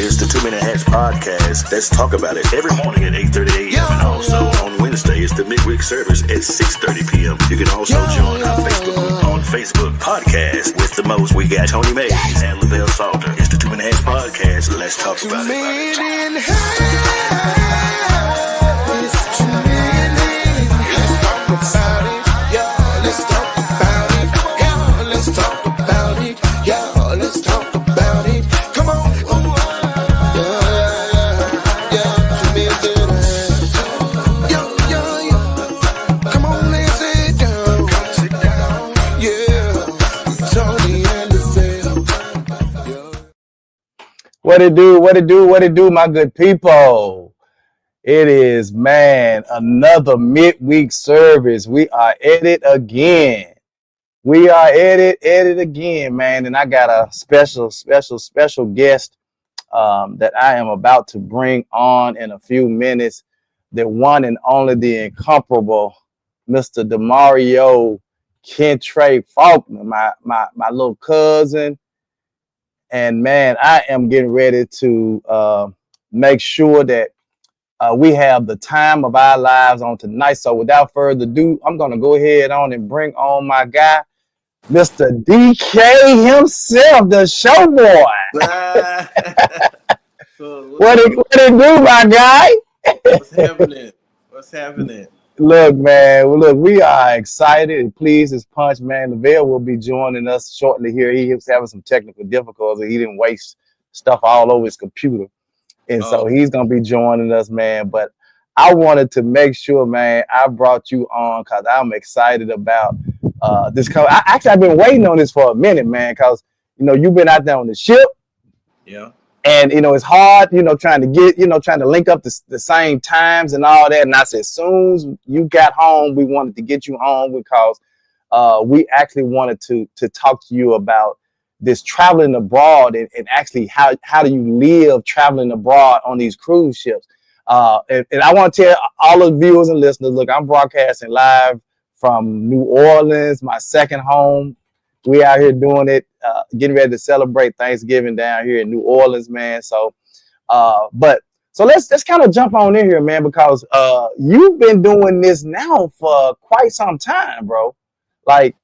It's the 2 Minute Hats podcast. Let's talk about it every morning at 8:30 a.m. And also on Wednesday, it's the midweek service at 6:30 p.m. You can also join our Facebook group on Facebook podcast with the most. We got Tony Mays and DeMario Ester Faulkner. It's the 2 Minute Hats podcast. Let's talk about it. What it do, my good people? It is, man, another midweek service. We are at it again. Man. And I got a special guest that I am about to bring on in a few minutes. The one and only, the incomparable Mr. DeMario Ester Faulkner, my little cousin. And man, I am getting ready to make sure that we have the time of our lives on tonight. So without further ado, I'm going to go ahead on and bring on my guy, Mr. DK himself, the show boy. What it do, my guy? What's happening? Look, man. We are excited and pleased as punch, man. DeMario will be joining us shortly here. He was having some technical difficulties. He didn't waste stuff all over his computer. And so he's going to be joining us, man. But I wanted to make sure, man, I brought you on because I'm excited about this. I've been waiting on this for a minute, man, because, you've been out there on the ship. Yeah. And, it's hard, trying to link up the same times and all that. And I said, as soon as you got home, we wanted to get you home because we actually wanted to talk to you about this traveling abroad and actually how do you live traveling abroad on these cruise ships. And I want to tell all the viewers and listeners, look, I'm broadcasting live from New Orleans, my second home. We out here doing it, getting ready to celebrate Thanksgiving down here in New Orleans, man. So let's kind of jump on in here, man, because you've been doing this now for quite some time, bro. Like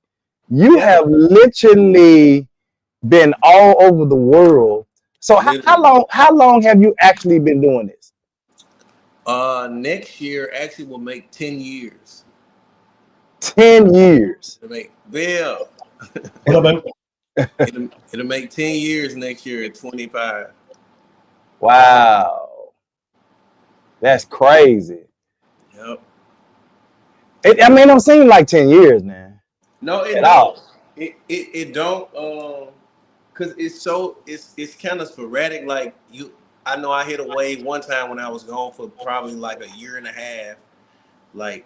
you have literally been all over the world. So how long have you actually been doing this? Next year actually will make 10 years. 10 years. It'll make 10 years next year at 25. Wow. That's crazy. Yep. It don't seem like 10 years, man. No, it don't. It don't because it's kind of sporadic. Like I know I hit a wave one time when I was gone for probably like a year and a half, like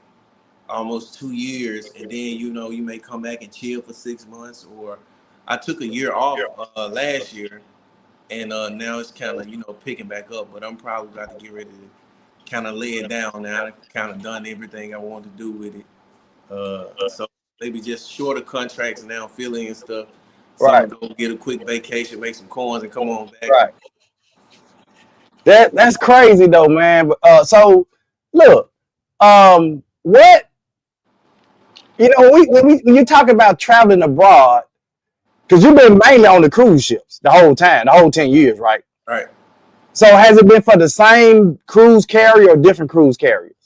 almost 2 years, and then you may come back and chill for 6 months. Or I took a year off last year, and now it's kind of picking back up. But I'm probably about to get ready to kind of lay it down now. I've kind of done everything I want to do with it. So maybe just shorter contracts now, filling and stuff. So right. Go get a quick vacation, make some coins, and come on back. Right. That's crazy though, man. But so look, what when you talk about traveling abroad, because you've been mainly on the cruise ships the whole time, the whole 10 years, right? Right. So has it been for the same cruise carrier or different cruise carriers?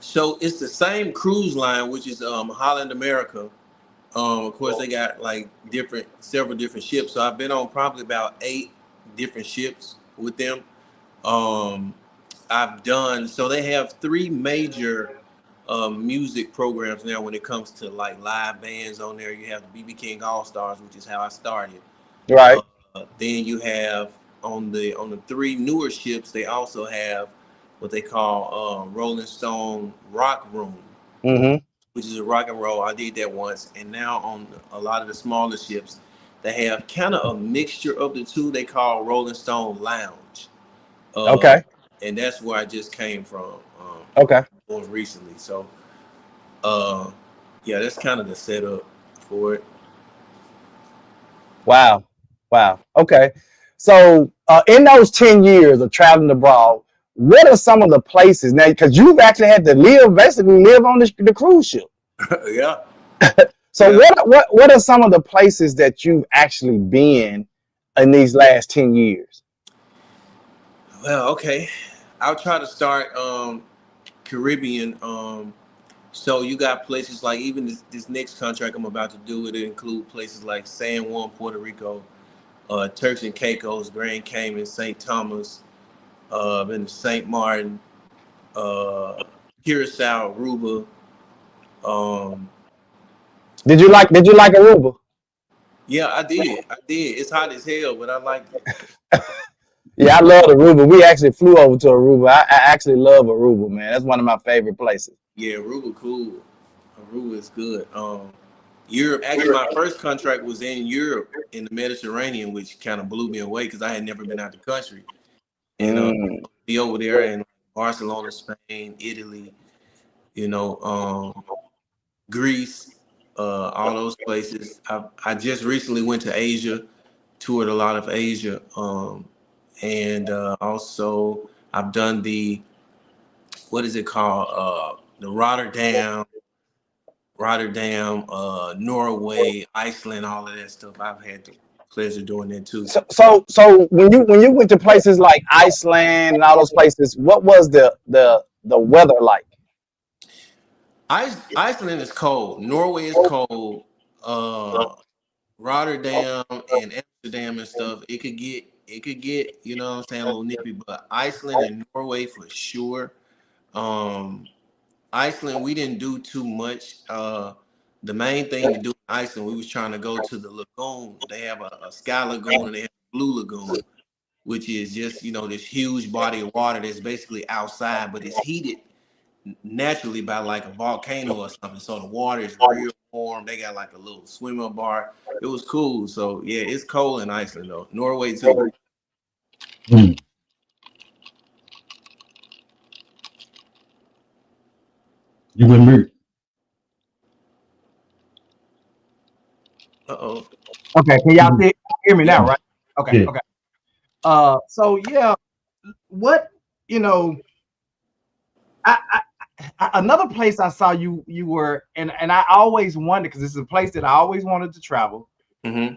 So it's the same cruise line, which is Holland America. Of course, they got like several different ships. So I've been on probably about 8 different ships with them. So they have 3 major music programs now when it comes to like live bands on there. You have the BB King All Stars, which is how I started. Right. Then you have on the 3 newer ships, they also have what they call Rolling Stone Rock Room, which is a rock and roll. I did that once. And now on a lot of the smaller ships, they have kind of a mixture of the two. They call Rolling Stone Lounge. Okay. And that's where I just came from. More recently. So, yeah, that's kind of the setup for it. Wow. Okay. So in those 10 years of traveling abroad, what are some of the places now? Because you've actually had to basically live on the cruise ship. Yeah. So Yeah. what are some of the places that you've actually been in these last 10 years? Well, okay. I'll try to start Caribbean. So you got places like even this next contract I'm about to do, it include places like San Juan, Puerto Rico, Turks and Caicos, Grand Cayman, St. Thomas, and St. Martin, uh, Curacao, Aruba. Um, Did you like Aruba? yeah, I did. I did. It's hot as hell, but I liked it. Yeah, I love Aruba. We actually flew over to Aruba. I actually love Aruba, man. That's one of my favorite places. Yeah, Aruba cool. Aruba is good. Europe. Actually, my first contract was in Europe in the Mediterranean, which kind of blew me away because I had never been out the country. And Mm. be over there in Barcelona, Spain, Italy, you know, Greece, all those places. I just recently went to Asia, toured a lot of Asia, and also I've done the what is it called? The Rotterdam, Norway, Iceland, all of that stuff. I've had the pleasure doing that too. So when you went to places like Iceland and all those places, what was the weather like? Iceland is cold. Norway is cold. Uh, Rotterdam and Amsterdam and stuff, it could get, you know what I'm saying, a little nippy, but Iceland and Norway for sure. Um, Iceland, we didn't do too much. The main thing to do in Iceland, we was trying to go to the lagoon. They have a sky lagoon and they have a blue lagoon, which is just, this huge body of water that's basically outside, but it's heated naturally by like a volcano or something. So the water is real warm. They got like a little swimmer bar. It was cool. So yeah, it's cold in Iceland though. Norway too. Mm. You went mute. Uh-oh. Okay, can y'all hear me now, right? Okay, Yeah. okay. So yeah, what you know, another place I saw you were, and I always wondered because this is a place that I always wanted to travel. Mm-hmm.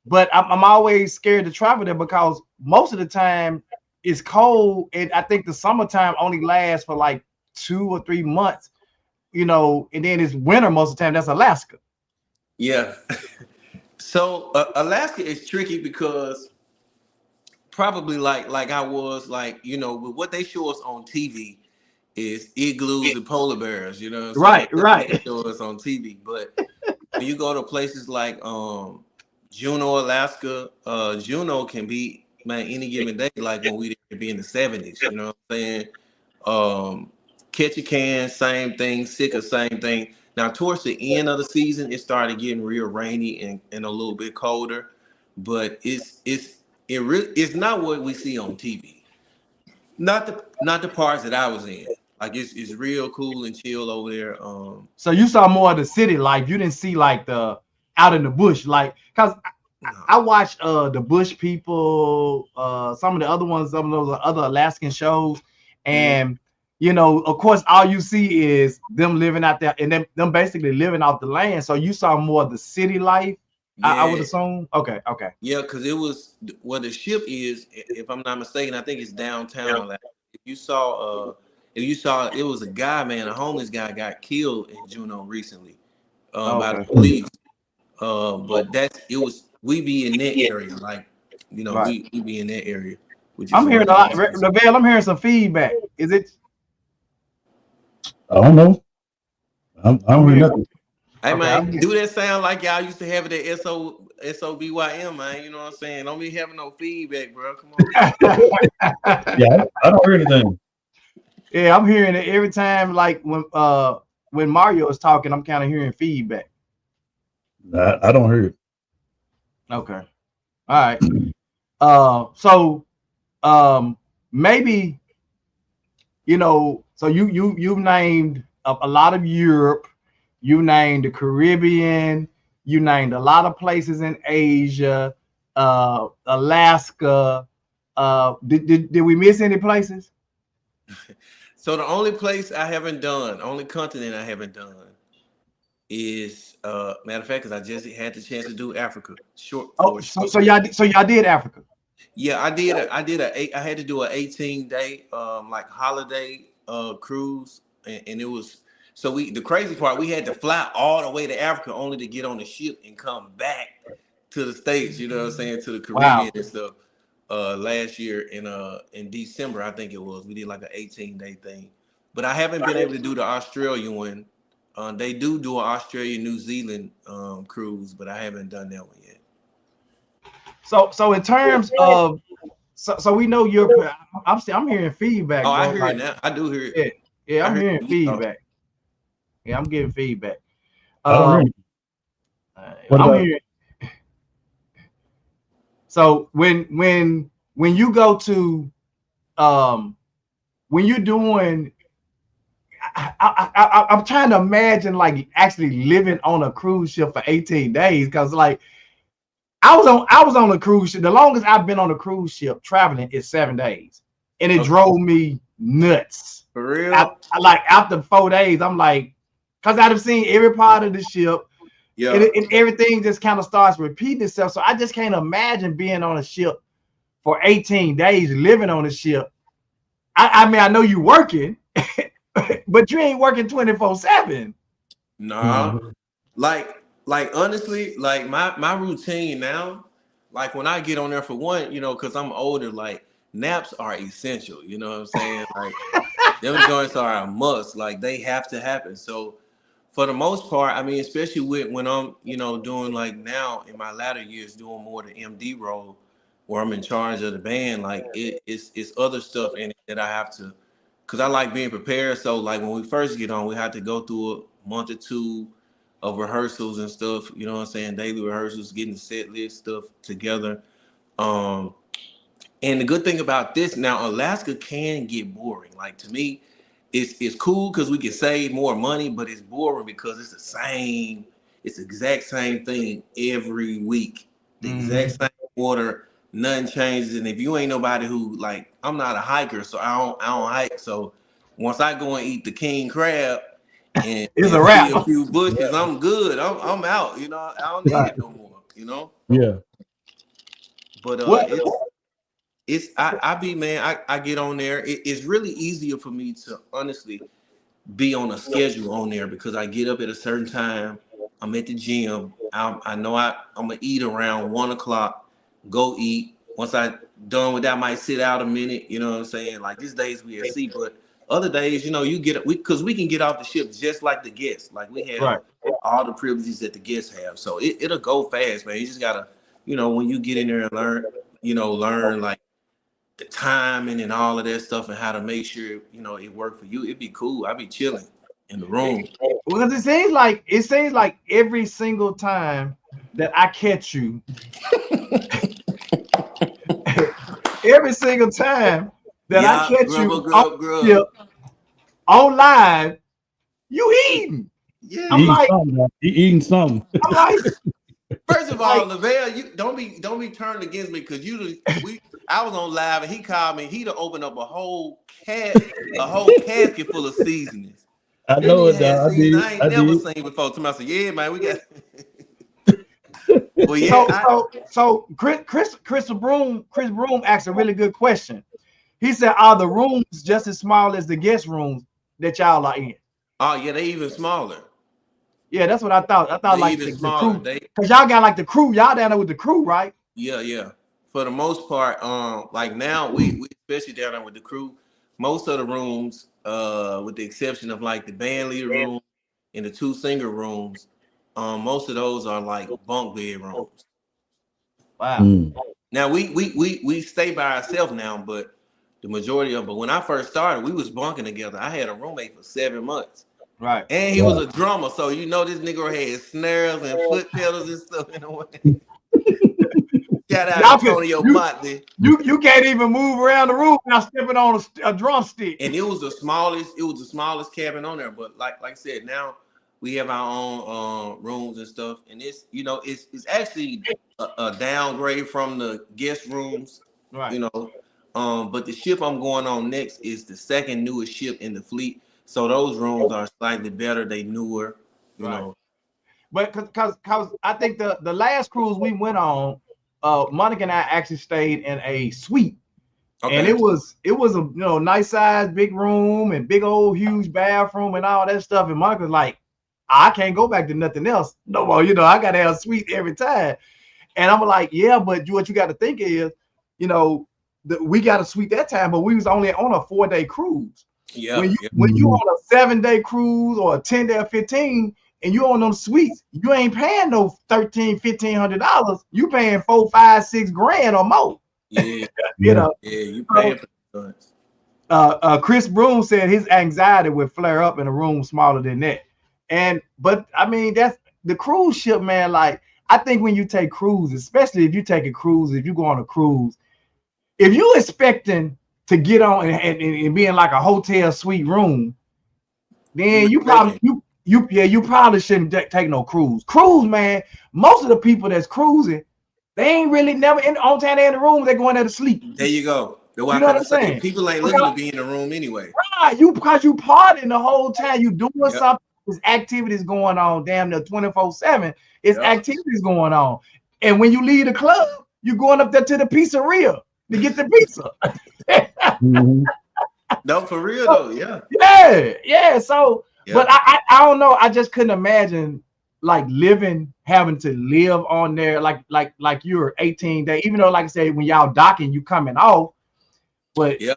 But I'm always scared to travel there because most of the time it's cold, and I think the summertime only lasts for like 2 or 3 months, and then it's winter most of the time. That's Alaska. Yeah. So Alaska is tricky because probably like I was like, with what they show us on TV is igloos and polar bears, you know what I'm saying? Right, That's what they right. show us on TV. But when you go to places like Juneau, Alaska, Juneau can be, man, any given day, like when we could be in the 70s, you know what I'm saying? Ketchikan, same thing, Sitka, same thing. Now towards the end of the season, it started getting real rainy and a little bit colder, but it's not what we see on TV. Not the parts that I was in. Like it's real cool and chill over there. So you saw more of the city life. You didn't see like the out in the bush, like because No. I watched the Bush People, some of the other ones, some of those other Alaskan shows, and of course, all you see is them living out there and them basically living off the land. So you saw more of the city life, I would Yeah. assume. Okay, okay. Yeah, because it was where the ship is, if I'm not mistaken, I think it's downtown. Like, if you saw, it was a guy, man, a homeless guy got killed in Juneau recently, by the Okay. police. But we be in that area, like, Right. we be in that area, which is I'm one hearing of a the lot. places. Lavelle, I'm hearing some feedback. Is it? I don't know. I don't I'm hear hearing. nothing. Hey Okay. man, do that sound like y'all used to have it at SOBYM, man? You know what I'm saying? Don't be having no feedback, bro. Come on. Yeah, I don't hear anything. Yeah, I'm hearing it every time. Like when Mario is talking, I'm kind of hearing feedback. I don't hear it. Okay. All right. So maybe so you've named a lot of Europe, you named the Caribbean, you named a lot of places in Asia. Alaska. Did we miss any places? So the only place I haven't done, only continent I haven't done is matter of fact, because I just had the chance to do Africa. Oh, so y'all did Africa. Yeah, I had to do an 18-day like holiday cruise, and it was so the crazy part, we had to fly all the way to Africa only to get on the ship and come back to the States, you know what I'm saying, to the Caribbean and stuff. Last year in December, I think it was, we did like an 18-day thing. But I haven't been able to do the Australian one. They do an Australia, New Zealand cruise, but I haven't done that one yet. So in terms of so we know you're. I'm hearing feedback. Oh, bro. I hear it now. I do hear it. Yeah, I'm hearing feedback. feedback. Yeah, I'm getting feedback. I don't hear you. I'm hearing. So when you go to when you're doing, I'm trying to imagine like actually living on a cruise ship for 18 days, because like I was on a cruise ship. The longest I've been on a cruise ship traveling is 7 days, and it drove me nuts. For real? I like after 4 days, I'm like, because I've seen every part of the ship. Yeah. And everything just kind of starts repeating itself. So I just can't imagine being on a ship for 18 days, living on a ship. I mean, I know you're working, but you ain't working 24/7. Nah. Like honestly, like my routine now, like when I get on there, for one, you know, because I'm older, like naps are essential. You know what I'm saying? Like them joints are a must. Like they have to happen. So for the most part, I mean, especially when I'm, you know, doing like now in my latter years, doing more the MD role where I'm in charge of the band, like it's other stuff in it that I have to, because I like being prepared. So like when we first get on, we have to go through a month or two of rehearsals and stuff, you know what I'm saying, daily rehearsals, getting the set list stuff together. And the good thing about this now, Alaska can get boring. Like to me, it's cool because we can save more money, but it's boring because it's the exact same thing every week. The exact same order, nothing changes. And if you ain't nobody who, like, I'm not a hiker, so I don't hike. So once I go and eat the king crab and It's a see wrap. a few bushes, I'm good. I'm out, you know, I don't need it no more, you know? Yeah. But I get on there. It's really easier for me to honestly be on a schedule on there because I get up at a certain time. I'm at the gym. I know I'm gonna eat around 1:00. Go eat. Once I done with that, I might sit out a minute. You know what I'm saying? Like these days we at sea, but other days, you know, because we can get off the ship just like the guests. Like we have all the privileges that the guests have. So it'll go fast, man. You just gotta, you know, when you get in there and learn like the timing and all of that stuff and how to make sure, you know, it worked for you. It'd be cool. I'd be chilling in the room. Because it seems like every single time that I catch you, every single time that I catch you on live, you eating. Yeah, he eating something. I'm like, first of all, Lavelle, you don't be turned against me because I was on live and he called me. He'd open up a whole casket full of seasonings. I know it. I ain't never seen before. To myself, yeah, man, we got. Well, yeah. So Chris Broom asked a really good question. He said, "Are the rooms just as small as the guest rooms that y'all are in?" Oh yeah, they even smaller. Yeah, that's what I thought. I thought they like even the smaller. crew, because y'all got like the crew. Y'all down there with the crew, right? Yeah. For the most part, like now we especially down there with the crew. Most of the rooms, with the exception of like the band leader room and the 2 singer rooms, most of those are like bunk bed rooms. Wow. Now we stay by ourselves now, but the majority of. But when I first started, we was bunking together. I had a roommate for 7 months. Right. And he was a drummer, so you know this nigga had snares and foot pedals and stuff in the way. Shout out to Antonio Motley. You can't even move around the room without stepping on a drumstick. And it was the smallest cabin on there. But like I said, now We have our own rooms and stuff, and it's actually a downgrade from the guest rooms, Right. you know. But the ship I'm going on next is the second newest ship in the fleet, so those rooms are slightly better. They newer, you Right. know. But cause I think the last cruise we went on, Monica and I actually stayed in a suite. And Okay. it was a nice size big room and big old huge bathroom and all that stuff. And Monica's like, I can't go back to nothing else no more. I gotta have a suite every time. And I'm like, yeah, but what you got to think is, we got a suite that time, but we was only on a 4-day cruise. Yeah. When you Yeah. when you on a 7-day cruise or a 10-day or 15, and you on them suites, you ain't paying no $1,500. You paying $4, $5, $6 or more. Yeah. You You So, paying for the Chris Broom said his anxiety would flare up in a room smaller than that. But I mean, that's the cruise ship, man. Like, I think when you take cruises, especially if you take a cruise, if you go on a cruise, if you expecting to get on and be in like a hotel suite room, then you probably you probably shouldn't take no cruise. Cruise, man. Most of the people that's cruising, they ain't really never on time they're in the room. They're going there to sleep. There you go. That's why You I know what kind I'm of say saying? people ain't looking to be in the room anyway. Right, because you partying the whole time. You doing Yep. something. There's activities going on. Damn near 24/7. It's Yep. activities going on. And when you leave the club, you going up there to the pizzeria to get the pizza. Mhm. No, for real though. Yeah. Yeah. So, but I don't know. I just couldn't imagine like having to live on there like you're 18 days. Even though, like I said, when y'all docking, you coming off. But Yeah.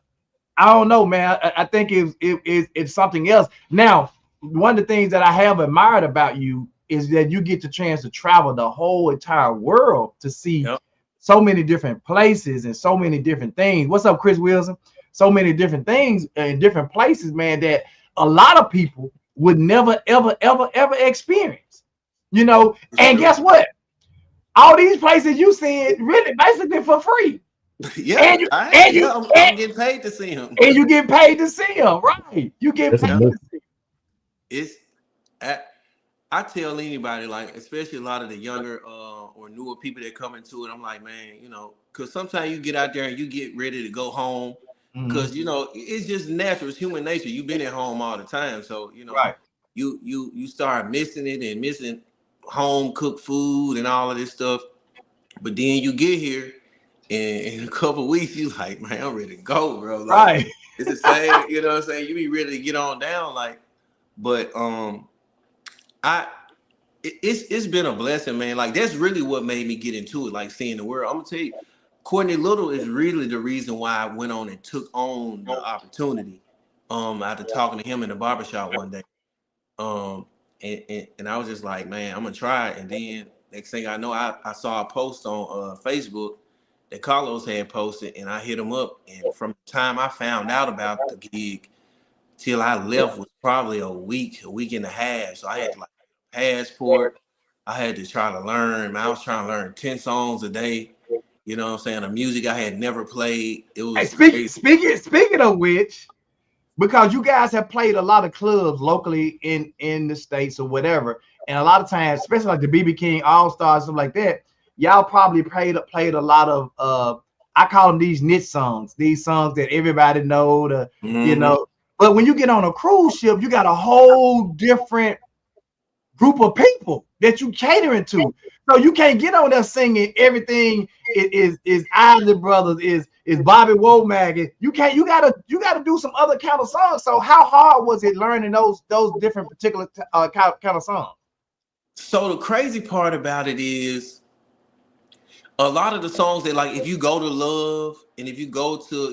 I don't know, man. I think it's something else. Now, one of the things that I have admired about you is that you get the chance to travel the whole entire world to see so many different places and so many different things. What's up, Chris Wilson? So many different things in different places, man, that a lot of people would never, ever, ever, ever experience. And guess what? All these places you see really basically for free. Yeah. And I'm getting paid to see him. And you get paid to see them, right? You get That's a paid blessing. to see them. It's I tell anybody, like, especially a lot of the younger or newer people that come into it, I'm like, man, because sometimes you get out there and you get ready to go home because it's just natural, it's human nature. You've been at home all the time, so Right. you start missing it and missing home cooked food and all of this stuff. But then you get here, and in a couple of weeks, you like, man, I'm ready to go, bro. Like, Right. it's the same, you know what I'm saying? You be ready to get on down, like, but it's been a blessing, man. Like, that's really what made me get into it, like seeing the world. I'm gonna tell you, Courtney Little is really the reason why I went on and took on the opportunity. After talking to him in the barbershop one day. And I was just like, man, I'm gonna try it. And then next thing I know, I saw a post on Facebook that Carlos had posted, and I hit him up. And from the time I found out about the gig till I left was probably a week and a half. So I had to like passport. I had to try to learn. I was trying to learn 10 songs a day. You know what I'm saying? The music I had never played. It Hey, was crazy. speaking of which, because you guys have played a lot of clubs locally in the States or whatever, and a lot of times, especially like the BB King All Stars, stuff like that, y'all probably played a lot of I call them these niche songs, these songs that everybody know. But when you get on a cruise ship, you got a whole different group of people that you catering to. So you can't get on there singing everything is Isley Brothers, is Bobby Womack. You gotta do some other kind of songs. So how hard was it learning those different particular kind of songs? So the crazy part about it is a lot of the songs that, like, if you go to Love and if you go to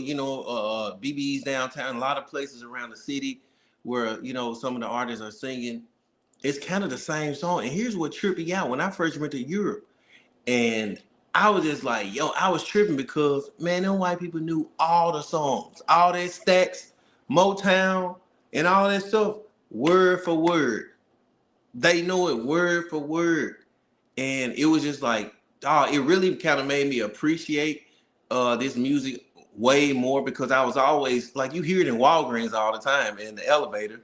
BB's downtown, a lot of places around the city where some of the artists are singing, it's kind of the same song. And here's what tripped me out: when I first went to Europe, and I was just like, yo, I was tripping because, man, them white people knew all the songs, all their stacks, Motown, and all that stuff, word for word. They know it word for word. And it was just like, it really kind of made me appreciate this music way more, because I was always like, you hear it in Walgreens all the time in the elevator.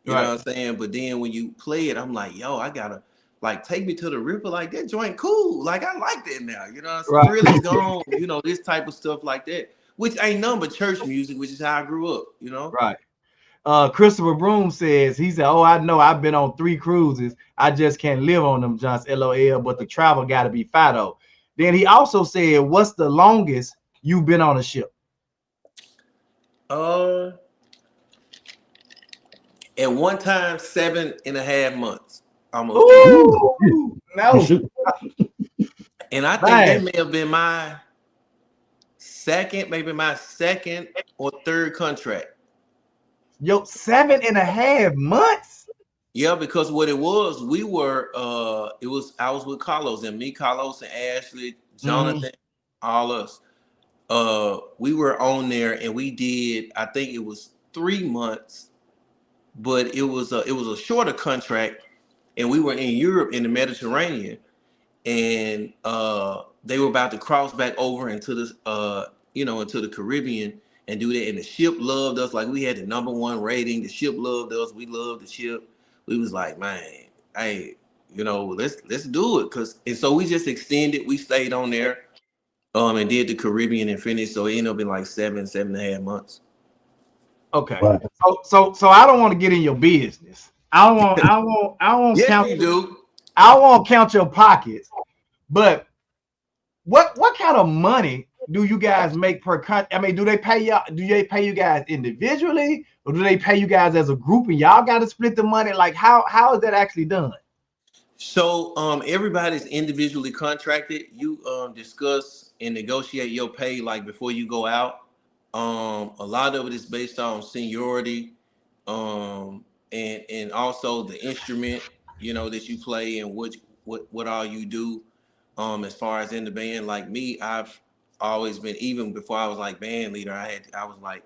You know what I'm saying? But then when you play it, I'm like, yo, I gotta like take me to the river. Like that joint cool. Like I like that now. You know what I'm saying? Thrill is gone. You know, this type of stuff like that, which ain't nothing but church music, which is how I grew up. You know? Right. Christopher Broom says, he said, oh, I know I've been on 3 cruises. I just can't live on them, Johns, LOL, but the travel got to be Fido. Then he also said, what's the longest you've been on a ship? At one time, 7.5 months. Almost. Ooh, no. And I think that may have been my second or third contract. Yo, 7.5 months? Yeah, because what it was, we were I was with Carlos and me, Carlos and Ashley, Jonathan, all us. We were on there and we did, I think it was 3 months, but it was a shorter contract, and we were in Europe in the Mediterranean, and they were about to cross back over into the into the Caribbean and do that. And the ship loved us. Like, we had the #1 rating. The ship loved us. We loved the ship. We was like, man, hey, let's do it. And so we just extended. We stayed on there, and did the Caribbean and finished. So it ended up in like 7.5 months. Okay. Right. So I don't want to get in your business. I won't yes, count. You do. I won't count your pockets. But what kind of money do you guys make per contract? I mean, do they pay you guys individually, or do they pay you guys as a group and y'all got to split the money? Like, how is that actually done? So everybody's individually contracted. You discuss and negotiate your pay like before you go out. A lot of it is based on seniority, and also the instrument, that you play and what all you do. As far as in the band, like me, I've always been, even before I was like band leader, I was like,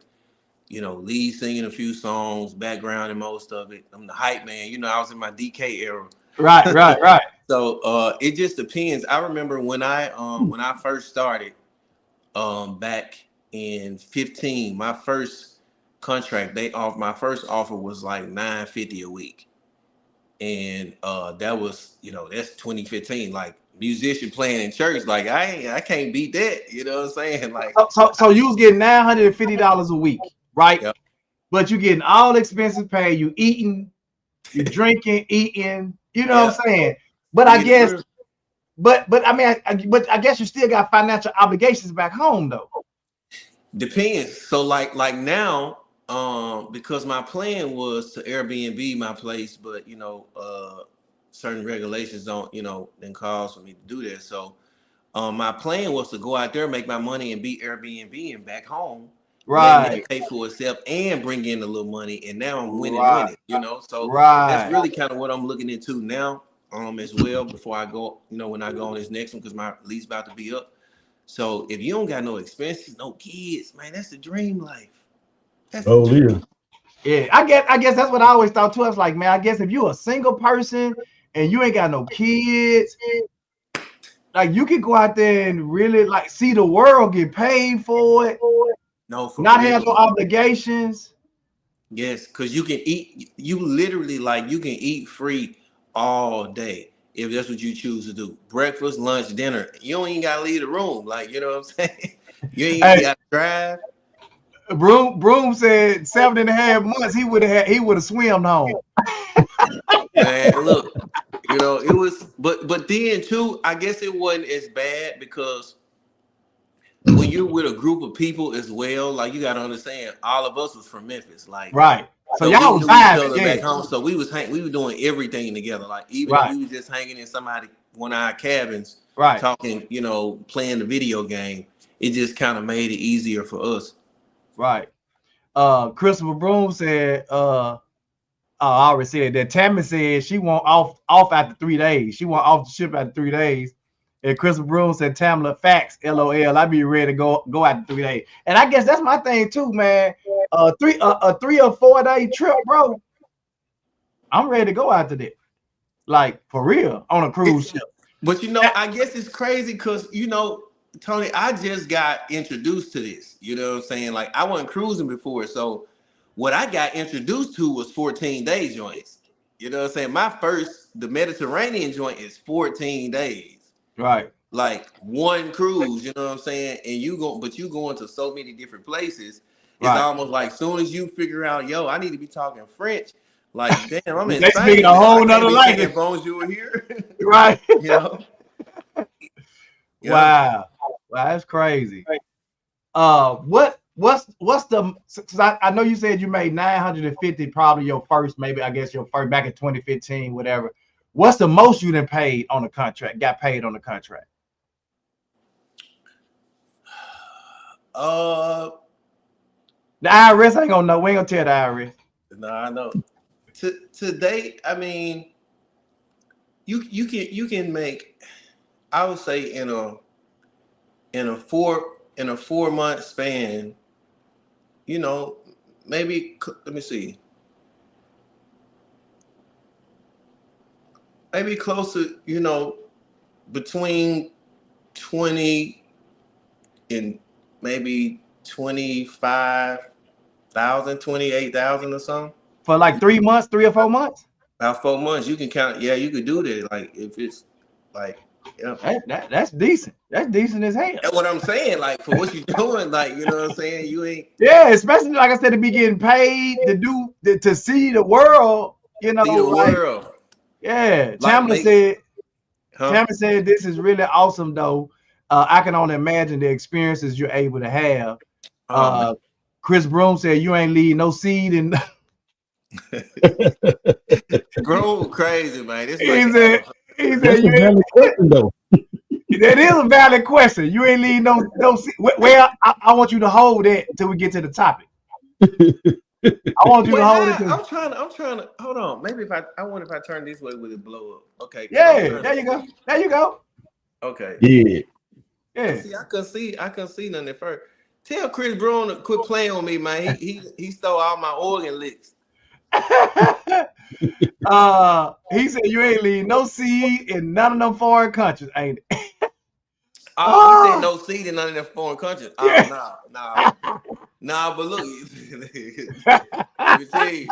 lead singing a few songs, background in most of it. I'm the hype man. I was in my DK era. Right. So it just depends. I remember when I first started, back in 2015, my first contract, my first offer was like $950 a week. And that was, that's 2015. Like, musician playing in church, like I can't beat that. You know what I'm saying? Like, so you was getting $950 a week, right? Yep. But you getting all expenses paid. You eating, you drinking, eating. You know what I'm saying? But I guess, but I mean, I guess you still got financial obligations back home, though. Depends. So like now, because my plan was to Airbnb my place, but certain regulations don't, then cause for me to do that. So my plan was to go out there, make my money, and be Airbnb and back home, letting it pay for itself and bring in a little money. And now I'm winning. So that's really kind of what I'm looking into now, as well, before I go, when I go on this next one, because my lease about to be up. So if you don't got no expenses, no kids, man, that's the dream life. Yeah, I guess that's what I always thought too. I was like, man, I guess if you're a single person and you ain't got no kids, like, you can go out there and really like see the world, get paid for it, not have no obligations. Yes, because you can eat. You literally, like, you can eat free all day if that's what you choose to do. Breakfast, lunch, dinner. You don't even gotta leave the room. Like, you know what I'm saying? You ain't even gotta drive. Broom said 7.5 months he would have swam home. Man, look, it was, but then too, I guess it wasn't as bad, because when you're with a group of people as well, like, you gotta understand, all of us was from Memphis, like, right. So y'all was knew each other back home. So we were doing everything together. Like, even if we were just hanging in one of our cabins, talking, playing the video game, it just kind of made it easier for us. Right. Christopher Broom said, I already said that. Tammy said she want off after 3 days. She want off the ship after 3 days. And Christopher Broom said, Tamla, facts, LOL. I be ready to go after 3 days. And I guess that's my thing too, man. A 3 or 4 day trip, bro. I'm ready to go after that. Like, for real, on a cruise ship. But I guess it's crazy because, Tony, I just got introduced to this. You know what I'm saying? Like, I wasn't cruising before. So what I got introduced to was 14-day joints. You know what I'm saying? The Mediterranean joint is 14 days. Right. Like one cruise, you know what I'm saying? And you going to so many different places. It's Right. almost like soon as you figure out, yo, I need to be talking French. Like, damn, I'm in They speak Spain a now. I whole can't nother be language. saying bonjour here. Right. You know? Yeah. Wow. Wow, that's crazy. What's the, because I know you said you made 950 probably your first, maybe I guess your first back in 2015, whatever. What's the most you done paid on a contract, got paid on the contract? Uh The IRS ain't gonna know. We ain't gonna tell the IRS. no, I know. Today, I mean, you can make, I would say in a 4 month span, you know, maybe let me see, maybe close to, you know, between 20 and maybe 25,000, 28,000 or something. For like 3 months, 3 or 4 months? About 4 months, you can count. Yeah, you could do that. Like if it's like, yeah. That's decent. That's decent as hell. That's what I'm saying. Like for what you doing, like you know what I'm saying. You ain't Yeah, especially like I said, to be getting paid to see the world. You know, see the like world. yeah. Like make, huh? Tammy said this is really awesome though. I can only imagine the experiences you're able to have. Oh man, Chris Broom said you ain't leave no seed in. grow crazy, man. It's he like said you That's a ain't, valid question, though. that is a valid question. You ain't leave no seed. Well, I want you to hold that until we get to the topic. I want you wait. to hold it. I'm trying to hold on. Maybe if I wonder if I turn this way, will it blow up? Okay, because I'm Yeah, trying there to you go. see. There you go. Okay. Yeah. Yeah. See, I can see nothing at first. Tell Chris Brown to quit playing with me, man. He stole all my organ licks. He said you ain't leave no seed in none of them foreign countries, ain't it? Oh, he said Oh, no seed in none of them foreign countries. Oh, yeah. nah. But look, let me tell you,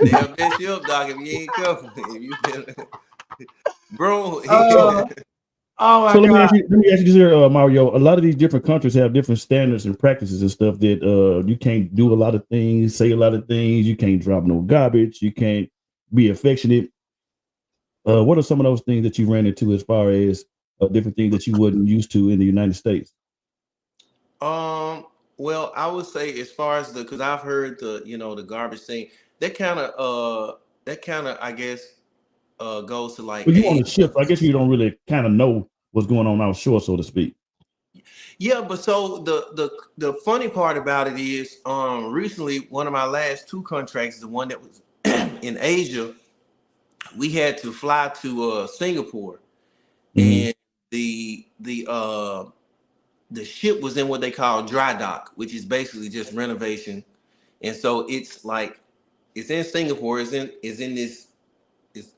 they'll mess you up, dog, if you ain't careful. If you bro, uh, oh my So God. let me ask you this here, Mario. A lot of these different countries have different standards and practices and stuff that you can't do a lot of things, say a lot of things. You can't drop no garbage. You can't be affectionate. What are some of those things that you ran into as far as different things that you wasn't used to in the United States? well, I would say as far as because I've heard the garbage thing, that kind of I guess goes to like Well, you on age the ship, so I guess difference. you don't really kind of know what's going on offshore, so to speak. Yeah, but so the funny part about it is, recently one of my last two contracts, the one that was in Asia, we had to fly to Singapore, Mm-hmm. and the ship was in what they call dry dock, which is basically just renovation, and so it's like it's in Singapore, it's in this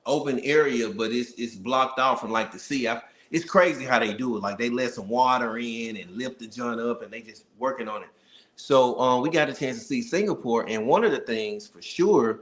open area, but it's blocked off from like the sea. It's crazy how they do it. Like they let some water in and lift the joint up, and they just working on it. So we got a chance to see Singapore, and one of the things for sure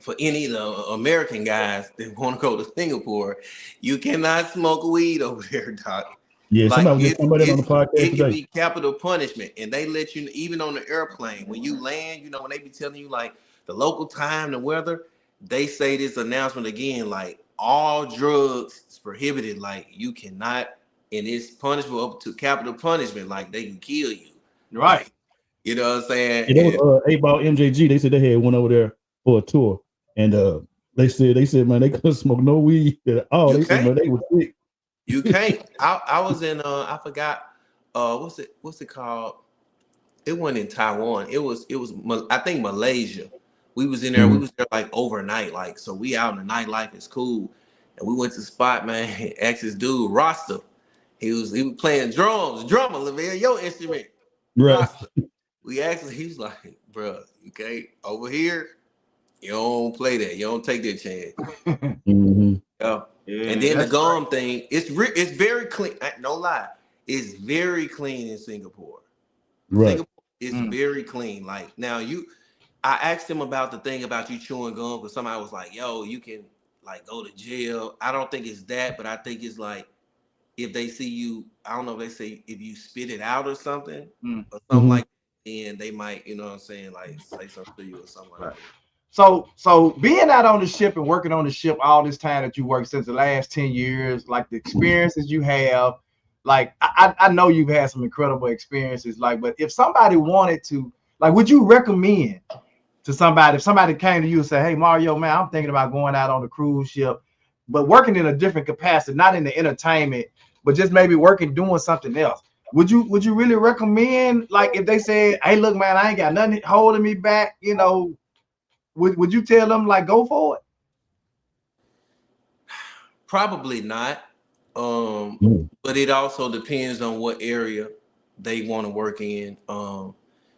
for any of the American guys that want to go to Singapore, you cannot smoke weed over there, doc. Yeah, Like somebody was just talking about that on the podcast it can today. be capital punishment, and they let you even on the airplane when you land. When they be telling you like the local time, the weather, they say this announcement again, like all drugs is prohibited. Like you cannot, and it's punishable up to capital punishment. Like they can kill you. Right. Like you know what I'm saying? And that was 8 Ball MJG. They said they had one over there for a tour, and they said man, they couldn't smoke no weed at all. You They said man, can't. they were sick. You can't. I was in I forgot what's it called? It wasn't in Taiwan. It was I think Malaysia. We was in there. We Mhm. was there like overnight. Like so, we out in the nightlife. It's cool. And we went to the spot, man. Asked this dude Rasta. He was playing drums. Drummer, Lavelle, your instrument. Right. Rasta. We asked him. He's like, bro, okay, over here, you don't play that. You don't take that chance. Mm-hmm. Yeah. And Yeah, then the that's gum thing, it's very clean. No lie, it's very clean in Singapore. Right. Singapore is mm. very clean. Like now, I asked him about the thing about you chewing gum because somebody was like, "Yo, you can like go to jail." I don't think it's that, but I think it's like if they see you, I don't know if they say if you spit it out or something or something like that, then they might, you know what I'm saying, like say something to you or something like that. So being out on the ship and working on the ship all this time that you work since the last 10 years, like the experiences you have, like I know you've had some incredible experiences, like, but if somebody wanted to, like, would you recommend to somebody, if somebody came to you and said, "Hey, Mario, man, I'm thinking about going out on a cruise ship, but working in a different capacity, not in the entertainment, but just maybe working, doing something else." Would you really recommend, like, if they said, "Hey, look, man, I ain't got nothing holding me back," you know, would you tell them like go for it? Probably not. But it also depends on what area they want to work in.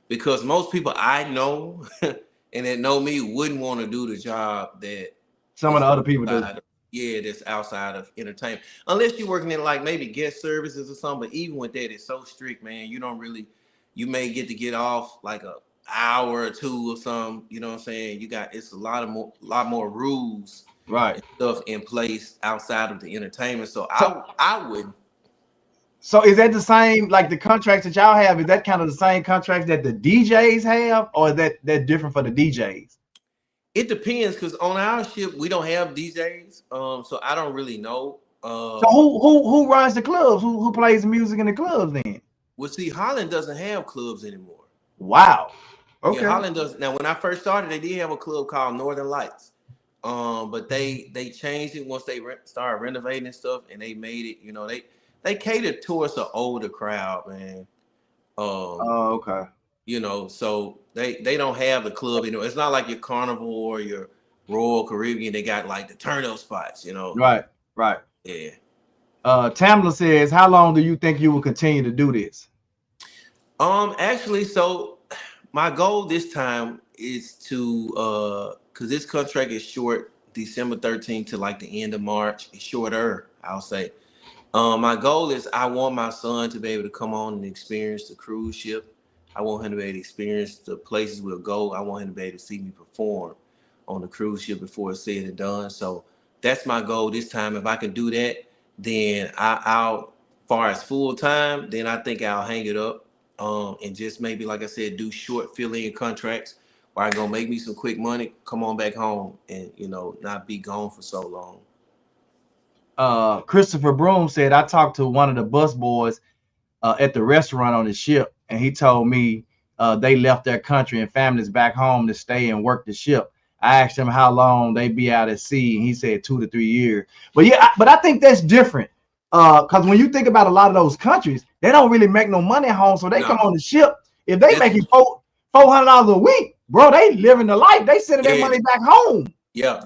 Because most people I know and that know me wouldn't want to do the job that Some of the other people do. That's outside of entertainment. Unless you're working in like maybe guest services or something. But even with that, it's so strict, man. You don't really, you may get off like a hour or two or something. You know what I'm saying? It's a lot more rules, right, and stuff in place outside of the entertainment. So I would. So is that the same, like the contracts that y'all have? Is that kind of the same contracts that the DJs have, or is that different for the DJs? It depends, because on our ship we don't have DJs, so I don't really know. So who runs the clubs? Who plays the music in the clubs then? Well, see, Holland doesn't have clubs anymore. Wow. Okay. Yeah, Holland does. Now, when I first started, they did have a club called Northern Lights, but they changed it once they started renovating and stuff, and they made it. You know, they catered towards an older crowd, man. Oh, okay. You know, so they don't have the club, you know. It's not like your Carnival or your Royal Caribbean. They got like the turn up spots, you know. Right. Yeah. Tamla says, "How long do you think you will continue to do this?" Actually, so my goal this time is to because this contract is short, December 13th to like the end of March. It's shorter, I'll say. My goal is I want my son to be able to come on and experience the cruise ship. I want him to be able to experience the places we'll go. I want him to be able to see me perform on the cruise ship before it's said and done. So that's my goal this time. If I can do that, then I'll, far as full time, then I think I'll hang it up. And just maybe, like I said, do short fill-in contracts where I go make me some quick money, come on back home, and you know, not be gone for so long. Christopher Broom said, "I talked to one of the bus boys at the restaurant on the ship, and he told me they left their country and families back home to stay and work the ship. I asked him how long they be out at sea, and he said 2 to 3 years. But yeah, but I think that's different because when you think about a lot of those countries, they don't really make no money at home, so they come on the ship. If they making $400 a week, bro, they living the life. They sending their money back home." Yeah,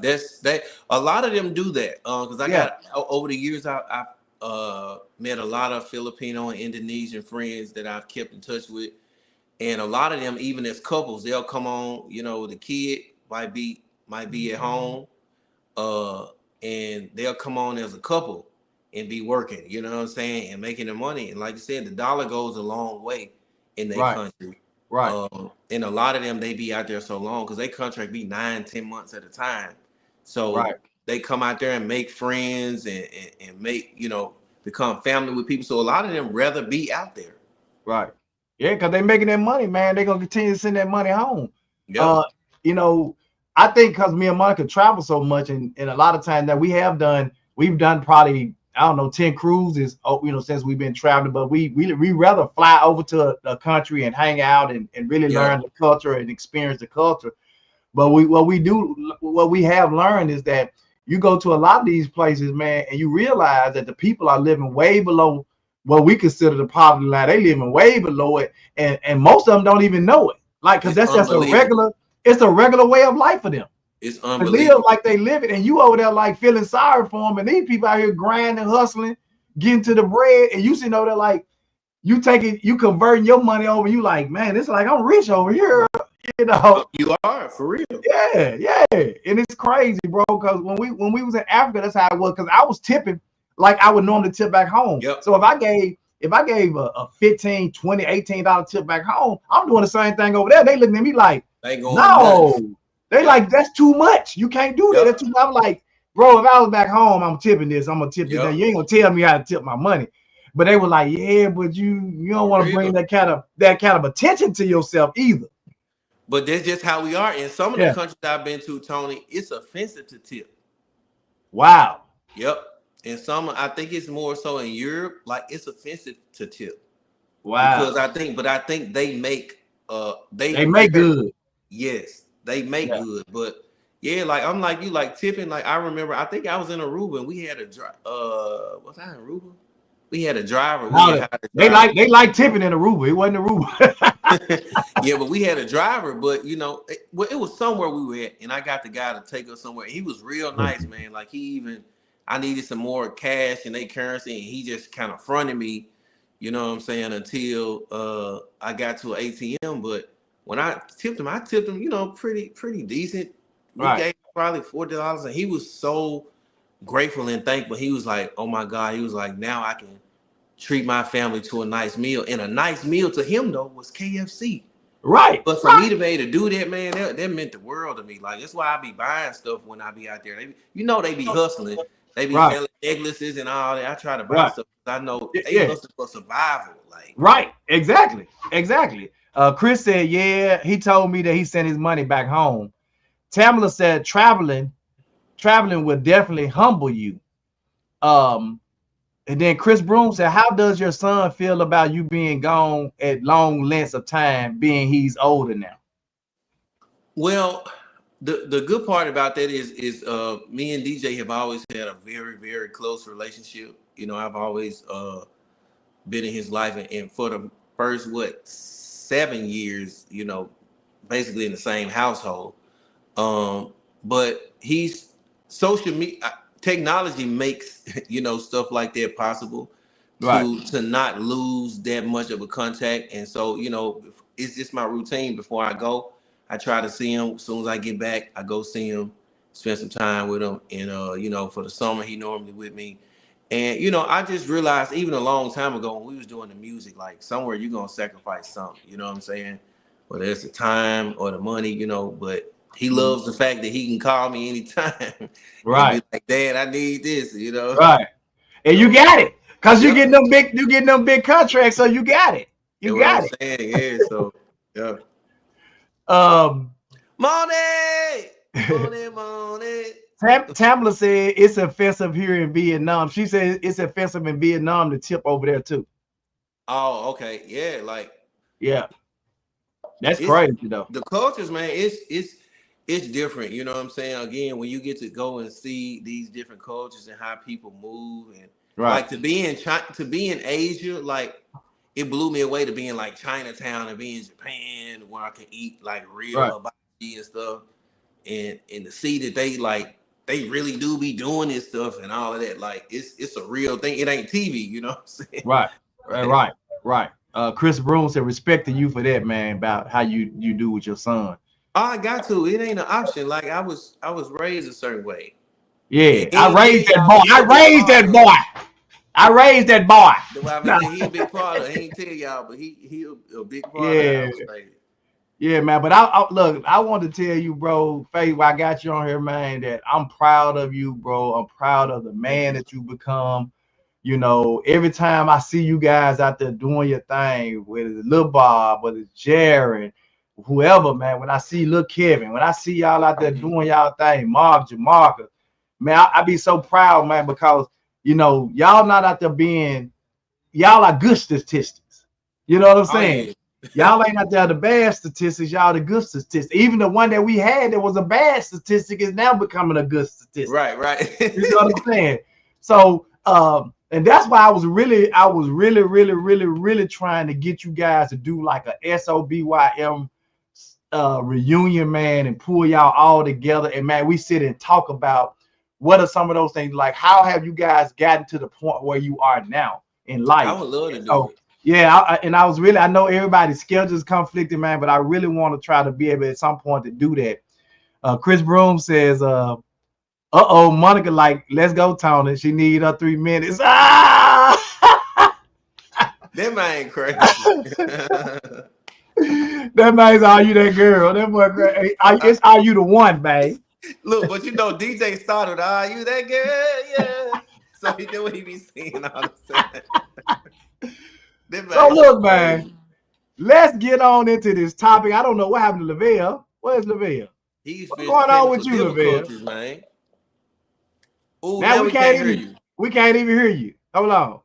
a lot of them do that because I got over the years I met a lot of Filipino and Indonesian friends that I've kept in touch with, and a lot of them, even as couples, they'll come on. You know, the kid might be at home, and they'll come on as a couple and be working. You know what I'm saying, and making the money. And like you said, the dollar goes a long way in their country. Right. And a lot of them, they be out there so long because they contract be 9-10 months at a time. So they come out there and make friends and make, you know, become family with people. So a lot of them rather be out there. Right. Yeah, because they making that money, man. They're gonna continue to send that money home. Yeah. You know, I think because me and Monica travel so much, and a lot of times that we've done probably, I don't know, 10 cruises, you know, since we've been traveling, but we rather fly over to a country and hang out and really learn the culture and experience the culture. But what we have learned is that you go to a lot of these places, man, and you realize that the people are living way below what we consider the poverty line. They living way below it, and most of them don't even know it. Like, because that's just it's a regular way of life for them. It's unbelievable. They live like they live it, and you over there like feeling sorry for them. And these people out here grinding, hustling, getting to the bread, and you sitting over there like you converting your money over. You like, man, it's like I'm rich over here. You know, you are for real. Yeah, and it's crazy, bro. Because when we was in Africa, that's how it was. Because I was tipping like I would normally tip back home. Yep. So if I gave a $15, $20, $18 tip back home, I'm doing the same thing over there. They looking at me like, They going nuts. No, they like that's too much. You can't do that. Yep. That's too much. I'm like, bro, if I was back home, I'm tipping this. I'm gonna tip this. Yep. You ain't gonna tell me how to tip my money. But they were like, yeah, but you don't For want to bring real. that kind of attention to yourself either. But that's just how we are. In some of the Yeah. countries I've been to, Tony, it's offensive to tip. Wow. Yep. And some, I think it's more so in Europe, like it's offensive to tip. Wow. Because I think they make They make good. Yes, they make Yeah. good. But yeah, like I'm like you, like tipping. Like I remember, I think I was in Aruba and we had a was I in Aruba? We had a driver. We had hired a driver. They like tipping in Aruba. It wasn't Aruba. Yeah, but we had a driver, but you know, it was somewhere we were at, and I got the guy to take us somewhere. He was real nice, man. Like I needed some more cash in their currency, and he just kind of fronted me, you know what I'm saying, until I got to an ATM. But when I tipped him, you know, pretty decent. We Right. gave him probably $40, and he was so grateful and thankful. He was like, "Oh my God," he was like, "Now I can treat my family to a nice meal." And a nice meal to him though was KFC. Right. But for me to be able to do that, man, that meant the world to me. Like that's why I be buying stuff when I be out there. They be hustling. They be selling necklaces and all that. I try to buy stuff because I know they hustle for survival. Like right, exactly. Chris said, yeah, he told me that he sent his money back home. Tamala said traveling will definitely humble you. And then Chris Broom said, how does your son feel about you being gone at long lengths of time, being he's older now? Well, the good part about that is me and DJ have always had a very, very close relationship. You know, I've always been in his life, and for the first 7 years, you know, basically in the same household. But he's social media technology makes, you know, stuff like that possible to not lose that much of a contact. And so, you know, it's just my routine before I go. I try to see him as soon as I get back. I go see him, spend some time with him. And, you know, for the summer, he normally with me. And, you know, I just realized even a long time ago when we was doing the music, like somewhere you're going to sacrifice something, you know what I'm saying? Whether it's the time or the money, you know, but he loves the fact that he can call me anytime. Right. And be like, Dad, I need this, you know? Right. And you got it. Because you getting them big contracts, so you got it. You got it. Saying, yeah, so yeah. Money. Tamla said it's offensive here in Vietnam. She said it's offensive in Vietnam to tip over there too. Oh, okay. Yeah, like that's crazy though. The cultures, man, it's different. You know what I'm saying? Again, when you get to go and see these different cultures and how people move, and like to be in Asia, like it blew me away to be in like Chinatown and be in Japan where I can eat like real hibachi and stuff, and to see that they really do be doing this stuff and all of that. Like it's a real thing. It ain't TV, you know what I'm saying? Right. Chris Broom said respect to you for that, man, about how you do with your son. I got to. It ain't an option. Like I was raised a certain way. Yeah, I raised that boy. He a big part of it. He ain't tell y'all, but he a big part of it. Yeah, man. But I want to tell you, bro, Faith, I got you on here, man, that I'm proud of you, bro. I'm proud of the man that you become. You know, every time I see you guys out there doing your thing, whether it's Lil Bob, whether it's Jared, whoever, man, when I see Lil Kevin, when I see y'all out there doing y'all thing, Mark, Jamarca, man, I be so proud, man, because, you know, y'all not out there y'all are good statistics. You know what I'm saying? Y'all ain't out there the bad statistics, y'all the good statistics. Even the one that we had that was a bad statistic is now becoming a good statistic. Right. You know what I'm saying? So, and that's why I was really trying to get you guys to do like a SOBYM reunion, man, and pull y'all all together. And man, we sit and talk about what are some of those things, like how have you guys gotten to the point where you are now in life? I would love to do it. Yeah, I know everybody's schedules conflicted, man, but I really want to try to be able at some point to do that. Chris Broom says, Monica, like, let's go, Tony. She need her 3 minutes. That man crazy. That man's Are You That Girl? That boy, it's Are You the One, man? Look, but you know, DJ started, "Are you that girl?" Yeah. So he did what he be singing all the time. That So man look, man, crazy. let's get on into this topic. I don't know what happened to Lavelle. Where's Lavelle? He's What's facing going on with technical you, Lavelle? difficulties, man. Oh, Now now we can't hear you. we can't even hear you. Hold on.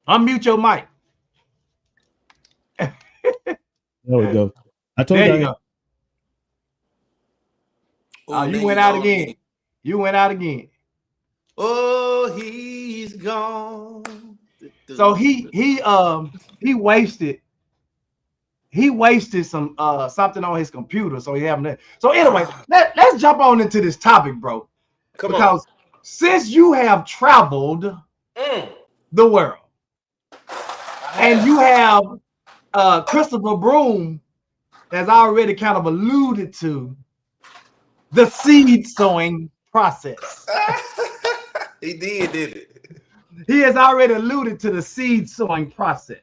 Unmute your mic. There we go. I told There you. you go. Oh, You now went you out gone again. You went out again. Oh, he's gone. So he wasted some something on his computer. So he having that. So anyway, let's jump on into this topic, bro. Come because since you have traveled the world and you have Christopher Broom has already kind of alluded to the seed sowing process. He did it? He has already alluded to the seed sowing process.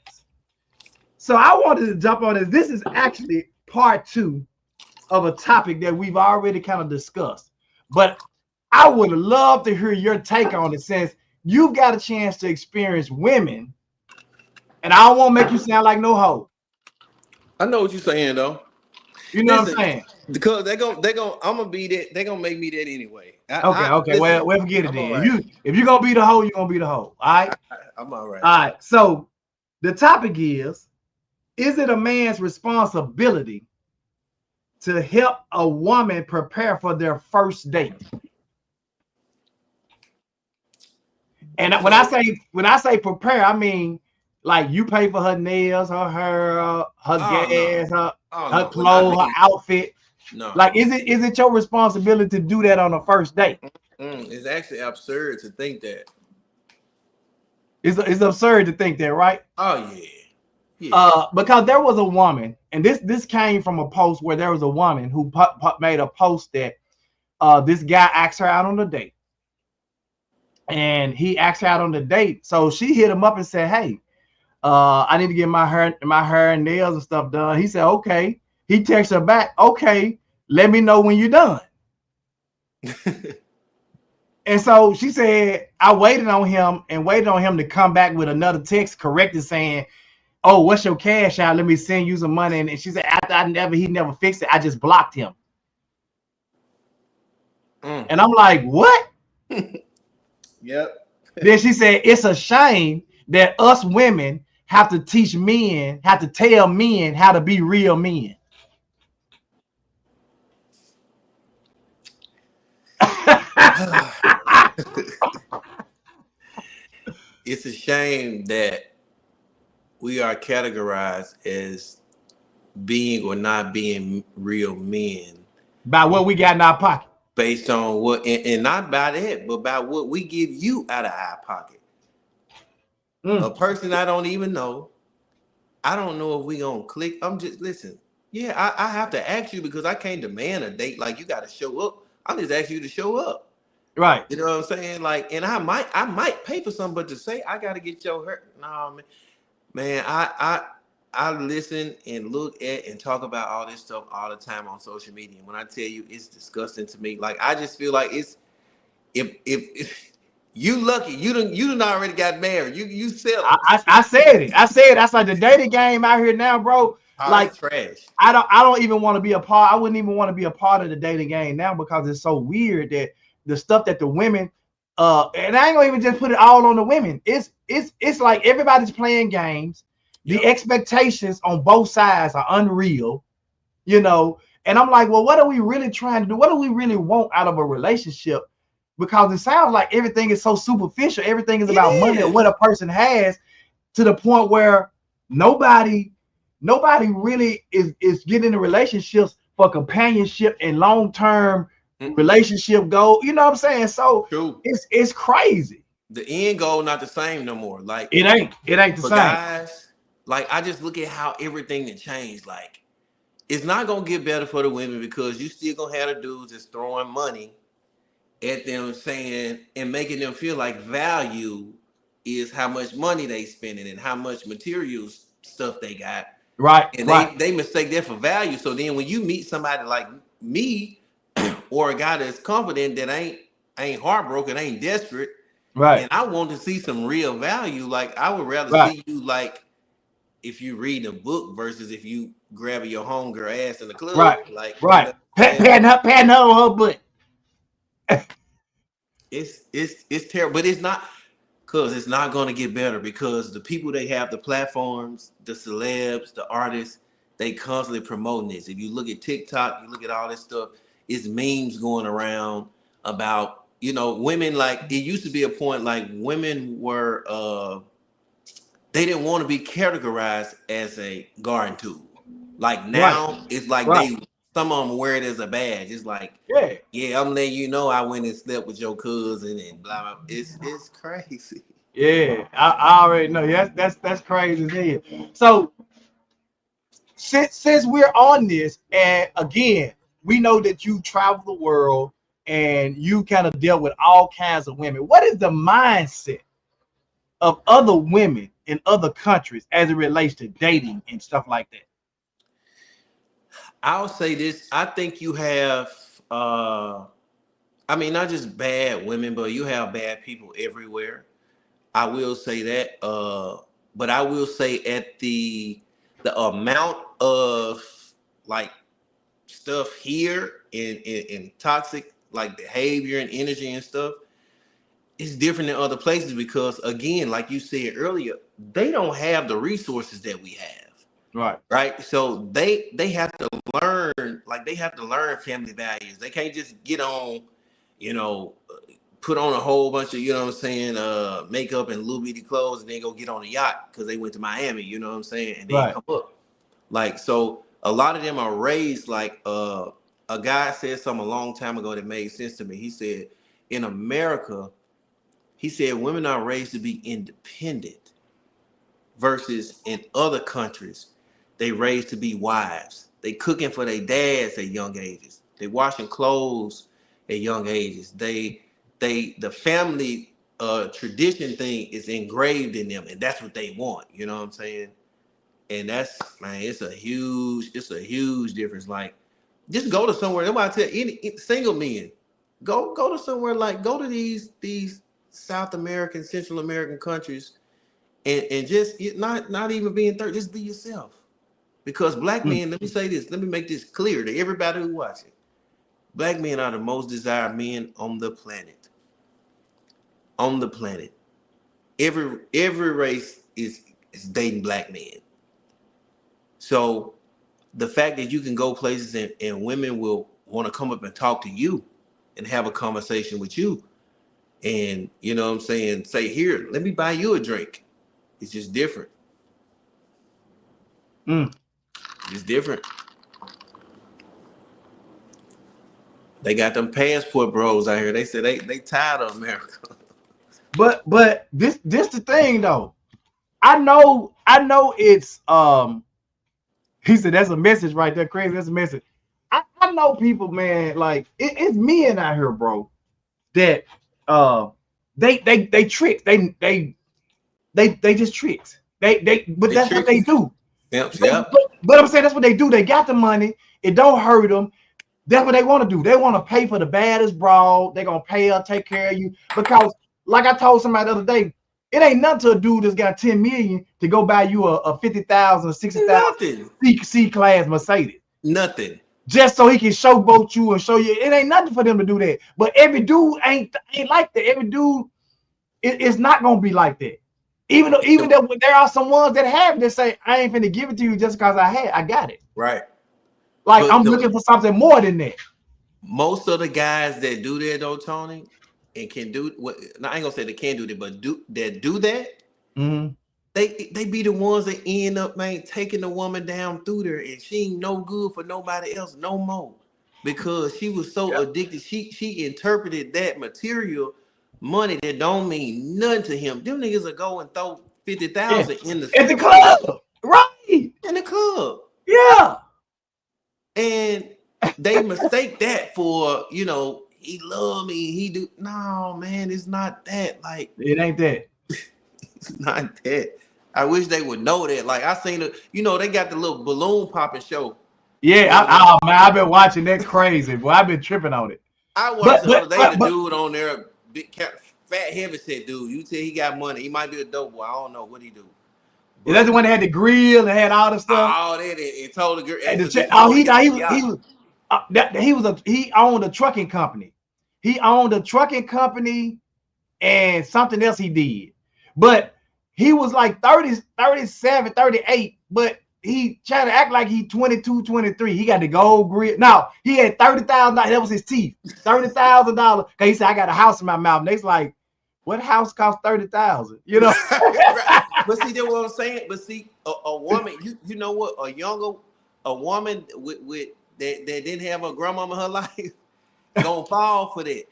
So I wanted to jump on this. This is actually part 2 of a topic that we've already kind of discussed. But I would love to hear your take on it since you've got a chance to experience women. And I don't want to make you sound like no hoe. I know what you're saying, though. You know what I'm saying? Because I'm gonna be that. They're gonna make me that anyway. Okay. Listen, Well, forget it I'm then. all right. If you're gonna be the hoe, you're gonna be the hoe. All right. I'm all right. All right. So the topic is it a man's responsibility to help a woman prepare for their first date? And when I say prepare, I mean like you pay for her nails, her gas, her clothes, her outfit. No. Like, is it your responsibility to do that on a first date? It's actually absurd to think that. It's absurd to think that, right? Oh yeah. Because there was a woman, and this came from a post where there was a woman who made a post that this guy asked her out on a date, and he asked her out on the date. So she hit him up and said, "Hey, I need to get my hair and nails and stuff done." He said, "Okay." He texts her back, "Okay, let me know when you're done." And so she said, I waited on him to come back with another text corrected saying, "Oh, what's your cash out? Let me send you some money." And she said, after he never fixed it, I just blocked him. And I'm like, what? Yep. Then she said, it's a shame that us women have to tell men how to be real men. It's a shame that we are categorized as being or not being real men by what we got in our pocket, based on what, and not by that, but by what we give you out of our pocket. A person I don't even know. I don't know if we gonna click. I'm just listen. Yeah, I have to ask you because I can't demand a date like you got to show up. I'm just asking you to show up. Right. You know what I'm saying? Like, and I might pay for something, but to say I got to get your hair, no, man. I listen and look at and talk about all this stuff all the time on social media. And when I tell you, it's disgusting to me. Like, I just feel like it's if you lucky, you done already got married. You sell it. I said it. That's like the dating game out here now, bro. Like, trash. I don't even want to be a part. I wouldn't even want to be a part of the dating game now because it's so weird that the stuff that the women, and I ain't gonna even just put it all on the women. It's like everybody's playing games. The expectations on both sides are unreal, you know. And I'm like, well, what are we really trying to do? What do we really want out of a relationship? Because it sounds like everything is so superficial. Everything is about money or what a person has, to the point where nobody really is getting in relationships for companionship and long-term relationship goal. You know what I'm saying? So it's crazy. The end goal not the same no more. Like, it ain't the same. Guys, like, I just look at how everything has changed. Like, it's not gonna get better for the women because you still gonna have the dudes that's throwing money at them, saying and making them feel like value is how much money they spending and how much materials stuff they got. Right. And Right. they mistake that for value. So then when you meet somebody like me or a guy that's confident that ain't heartbroken, ain't desperate, Right. and I want to see some real value, like I would rather Right. see you like if you read a book versus if you grabbing your homegirl ass in the club. Right. Like, you know Right. what I'm saying? Patting her on her butt. It's terrible, but it's not, because it's not going to get better, because the people they have, the platforms, the celebs, the artists, they constantly promoting this. If you look at TikTok, you look at all this stuff, it's memes going around about, women. Like, it used to be a point like women were they didn't want to be categorized as a garden tool. Like Right. now, it's like Right. some of them wear it as a badge. It's like, Yeah. yeah, I'm letting you know I went and slept with your cousin and blah blah. It's crazy. Yeah. I already know. That's crazy as hell. So since we're on this, and again, we know that you travel the world and you kind of deal with all kinds of women. What is the mindset of other women in other countries as it relates to dating and stuff like that? I'll say this. I think you have I mean, not just bad women, but you have bad people everywhere. I will say that. But I will say at the amount of like stuff here in toxic like behavior and energy and stuff is different than other places, because again, like you said earlier, they don't have the resources that we have. Right. Right. So they have to learn, like they have to learn family values. They can't just get on, you know, put on a whole bunch of, makeup and little bitty clothes and then go get on a yacht because they went to Miami, you know what I'm saying, and then Right. come up. Like, so a lot of them are raised like a guy said something a long time ago that made sense to me. He said, in America, he said women are raised to be independent versus in other countries, they raised to be wives. They cooking for their dads at young ages. They washing clothes at young ages. The family tradition thing is engraved in them, and that's what they want. You know what I'm saying? And that's, man, it's a huge difference. Like, just go to somewhere. Nobody tell any single men, go to somewhere, like go to these South American, Central American countries, and just not even being third, just be yourself. Because black men, let me say this, let me make this clear to everybody who's watching. Black men are the most desired men on the planet. On the planet. Every race is dating black men. So the fact that you can go places and women will want to come up and talk to you and have a conversation with you, and you know what I'm saying, say, here, let me buy you a drink. It's just different. It's different. They got them passport bros out here. They said they tired of America. But this the thing though. I know it's he said that's a message right there, crazy. That's a message. I know people, man, like it's men out here, bro, that they trick. They just tricks. But They that's what they trickers. do. Yep. But I'm saying that's what they do. They got the money. It don't hurt them. That's what they want to do. They want to pay for the baddest broad. They're gonna pay her, take care of you. Because, like I told somebody the other day, it ain't nothing to a dude that's got 10 million to go buy you a 50,000 or 60,000 Nothing. C class Mercedes. Nothing. Just so he can showboat you and show you. It ain't nothing for them to do that. But every dude ain't like that. Every dude is not gonna be like that. Even though there are some ones that have that say, I ain't finna give it to you just because I got it. Right. Like, But I'm looking for something more than that. most of the guys that do that though, Tony, and can do what, I ain't gonna say they can do that, but do that, they be the ones that end up, man, taking the woman down through there, and she ain't no good for nobody else no more, because she was so addicted. She interpreted that material money that don't mean nothing to him. Them niggas will go and throw 50,000 in the At the strip club, right? in the club, Yeah. and they mistake that for, he love me, he do. No, man, it's not that. Like, It ain't that. It's not that. I wish they would know that. Like I seen it, you know, they got the little balloon popping show. Yeah, man, I've been watching that crazy. Boy, I've been tripping on it. I watched the other day the but dude on there, big fat heavyset dude. You tell he got money. He might be a dope boy. I don't know what he do. Is that the one that had the grill and had all the stuff? All that and told the girl. He owned a trucking company. He owned a trucking company and something else he did. But he was like 30, 37, 38, but he tried to act like he 22, 23. He got the gold grill. No, he had $30,000. That was his teeth. $30,000. Because he said, I got a house in my mouth. And they's like, what house costs $30,000? You know? But see, that's what I'm saying. But see, a woman, you know what? A woman with that didn't have a grandmama in her life, gonna fall for that.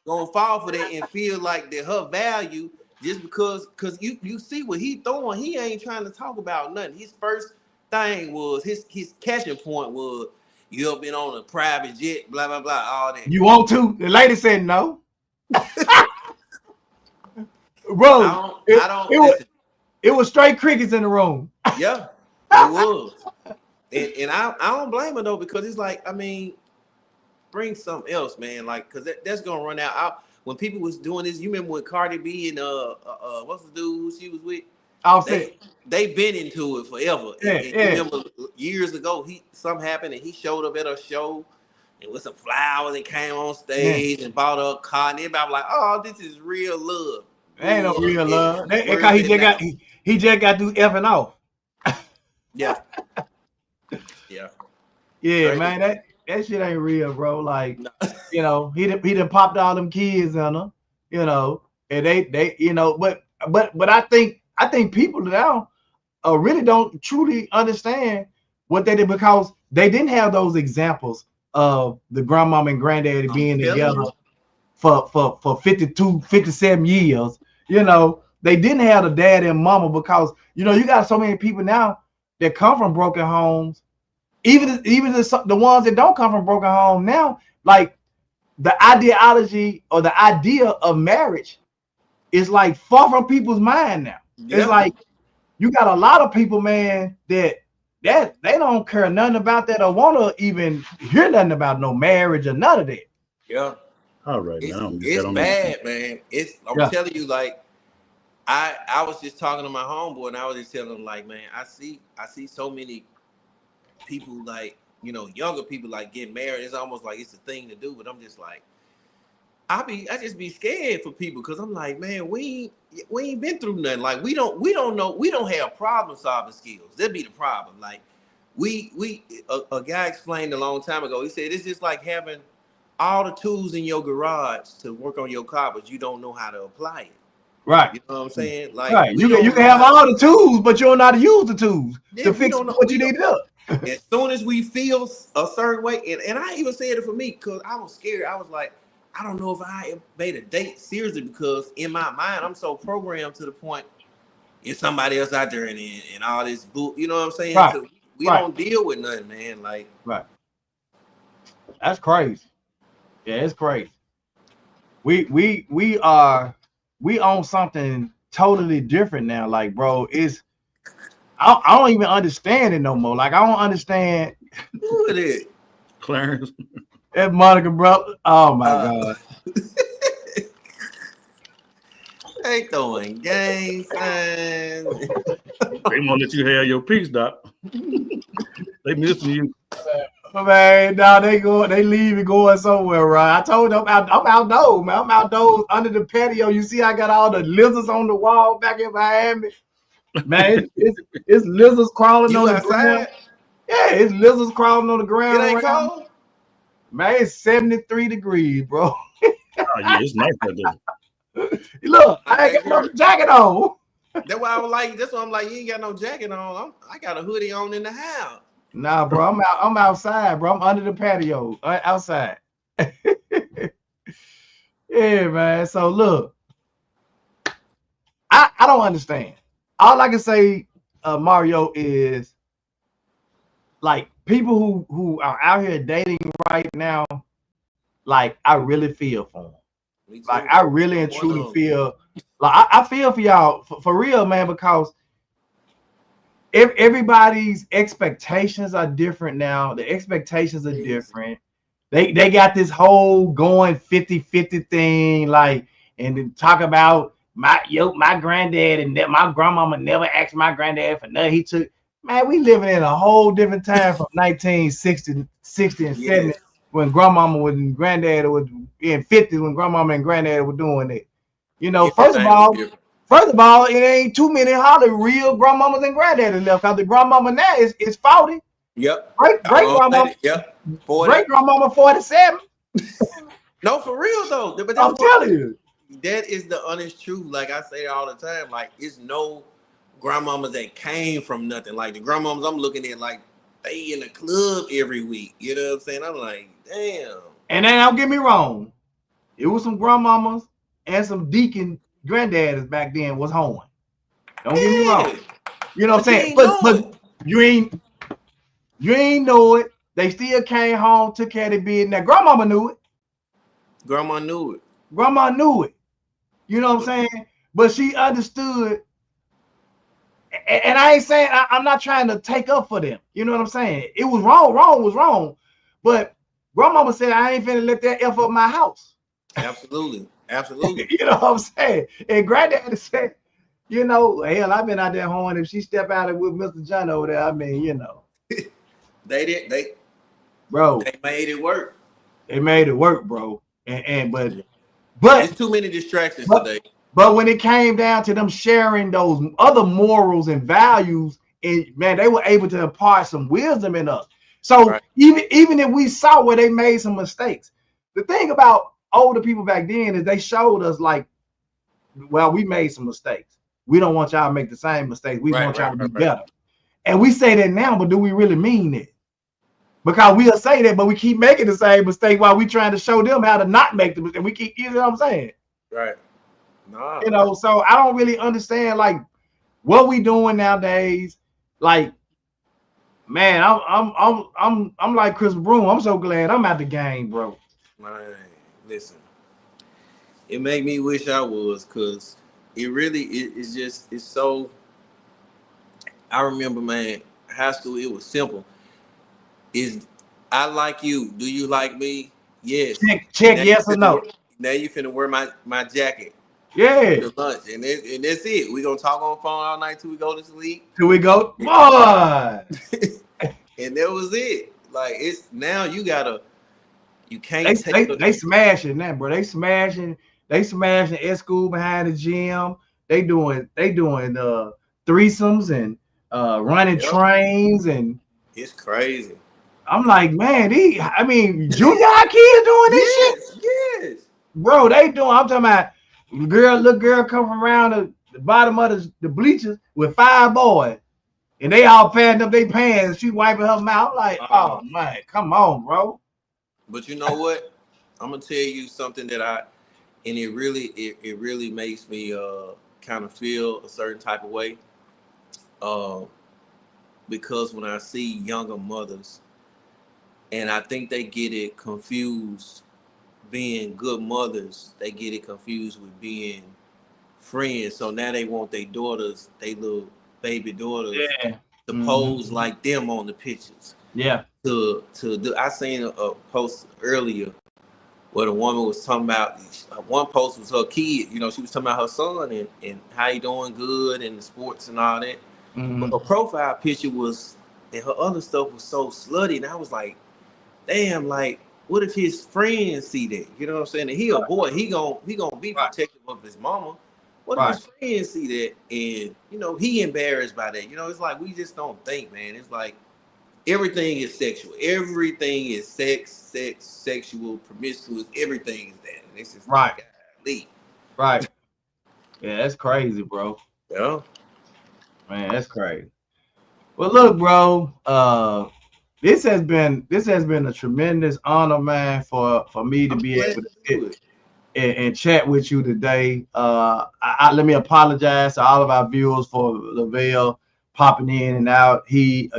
Gonna fall for that and feel like that her value just because you see what he throwing, he ain't trying to talk about nothing. His first thing was his catching point was you have been on a private jet, blah blah blah, all that. You want to? The lady said no. Bro, it was straight crickets in the room. Yeah, it was. And I don't blame her though, because it's like, I mean, bring something else, man. Like, cause that's gonna run out. When people was doing this, you remember when Cardi B and what's the dude who she was with? They been into it forever. Yeah, and you remember years ago, something happened and he showed up at a show and with some flowers and came on stage and bought her a car, and everybody was like, "Oh, this is real love." Ain't no real love. He just got to do effing off. Yeah. Yeah, Crazy. man, that shit ain't real, bro. Like, you know, he done popped all them kids on her, you know, and they you know, but I think people now really don't truly understand what they did, because they didn't have those examples of the grandmama and granddaddy being together for 52, 57 years. You know, they didn't have the dad and mama, because, you know, you got so many people now that come from broken homes. Even the ones that don't come from broken home now, like the ideology or the idea of marriage is like far from people's mind now. Yeah. It's like you got a lot of people, man, that they don't care nothing about that or want to even hear nothing about no marriage or none of that. Yeah. All right, it's bad, man. I'm telling you, like, I was just talking to my homeboy and I was just telling him, like, man, I see so many people, like, you know, younger people, like, get married. It's almost like it's a thing to do, but I'm just like, I just be scared for people, because I'm like, man, we ain't been through nothing. Like, we don't know, we don't have problem solving skills. That'd be the problem. Like, a guy explained a long time ago. He said it's just like having all the tools in your garage to work on your car, but you don't know how to apply it. Right. You know what I'm saying? Like, right. You can have all the tools, but you don't know how to use the tools to fix what you need to do. As soon as we feel a certain way, and I even said it for me, because I was scared. I was like, I don't know if I made a date seriously, because in my mind, I'm so programmed to the point, it's somebody else out there and all this boot. You know what I'm saying? Right. So we don't deal with nothing, man. Like, right. That's crazy. Yeah, it's crazy. We own something totally different now. Like, bro, I don't even understand it no more. Like, I don't understand. Who it is? Clarence. That Monica, bro. Oh my God. They throwing games, man. They won't let you have your peace, Doc. They missing you. Man, now they leave and going somewhere, right? I told them I'm outdoors, man. I'm outdoors under the patio. You see, I got all the lizards on the wall back in Miami. Man, it's lizards crawling on the ground. Yeah, it's lizards crawling on the ground. It ain't cold? Man, it's 73 degrees, bro. Oh yeah, it's nice out there. Look, I ain't got no jacket on. That's why I was like, that's why I'm like, you ain't got no jacket on. I got a hoodie on in the house. Nah, bro, I'm outside, bro. I'm under the patio, outside. Yeah, man. So look, I don't understand. All I can say, Mario, is like people who are out here dating right now, like, I really feel for them. Me too. Like, I really and truly feel like I feel for y'all for real, man, because if everybody's expectations are different now, the expectations are different. They got this whole going 50-50 thing, like, and then talk about my granddad and my grandmama never asked my granddad for nothing. He took, man, we living in a whole different time from 1960 and 70 when grandmama and granddad was in 50s when grandmama and granddad were doing it. You know, first of all, it ain't too many hardly real grandmamas and granddaddies left, because the grandmama now is 40. Yep. Great grandmama. Yep. 40. Great grandmama 47. No, for real though. But I'm telling you, that is the honest truth. Like I say all the time, like it's no grandmamas that came from nothing. Like the grandmamas I'm looking at, like they in the club every week. You know what I'm saying? I'm like, damn. And then don't get me wrong, it was some grandmamas and some deacon granddaddies back then was home. Don't get me wrong. You know what I'm saying? But you ain't know it. They still came home, took care of their business. Now grandmama knew it. Grandma knew it. Grandma knew it. You know what I'm saying? But she understood. And I ain't saying I'm not trying to take up for them. You know what I'm saying? It was wrong. Wrong was wrong. But grandmama said, I ain't finna let that F up my house. Absolutely. Absolutely. You know what I'm saying? And granddaddy said, you know, hell, I've been out there home. If she step out with Mr. John over there, I mean, you know. They made it work. They made it work, bro. But there's too many distractions today. But when it came down to them sharing those other morals and values, and man, they were able to impart some wisdom in us. So even if we saw where they made some mistakes, the thing about older people back then is they showed us like, well, we made some mistakes. We don't want y'all to make the same mistakes. We want y'all to be better. And we say that now, but do we really mean it? Because we'll say that, but we keep making the same mistake while we trying to show them how to not make the mistake. We keep, you know what I'm saying? Right. Nah. You know, so I don't really understand like what we doing nowadays. Like, man, I'm like Chris Broom. I'm so glad I'm out the game, bro. Man, listen, it make me wish I was, cause it really it's so. I remember, man, high school. It was simple. Is I like you? Do you like me? Yes. Check yes or no. Now you finna wear my jacket. Yeah. To lunch, and that's it. We gonna talk on the phone all night till we go to sleep. Till we go, boy. And that was it. Like it's now you can't they smashing that, bro. They smashing at school behind the gym. They doing threesomes and running trains, and it's crazy. I'm like, man, junior high kids doing this shit. Yes, bro. They doing. I'm talking about little girl come from around the bottom of the bleachers with 5 boys, and they all padding up their pants. She wiping her mouth like, oh man, come on, bro. But you know what? I'm gonna tell you something that it really makes me kind of feel a certain type of way. Because when I see younger mothers, and I think they get it confused, being good mothers, they get it confused with being friends. So now they want their daughters, they little baby daughters, to pose like them on the pictures. Yeah. To do. I seen a post earlier where the woman was talking about, one post was her kid. You know, she was talking about her son and how he doing good in the sports and all that. But her profile picture was, and her other stuff was so slutty, and I was like, damn, like, what if his friends see that? You know what I'm saying? And he a boy, he gonna be protective of his mama. What if his friends see that and he embarrassed by that? It's like we just don't think, man. It's like everything is sexual. Everything is sex, sexual, promiscuous. Everything is that. And it's just right. Right. Yeah, that's crazy, bro. Yeah. Man, that's crazy. Well, look, bro. This has been a tremendous honor, man, for me to be able to sit and chat with you today. Let me apologize to all of our viewers for Lavelle popping in and out. He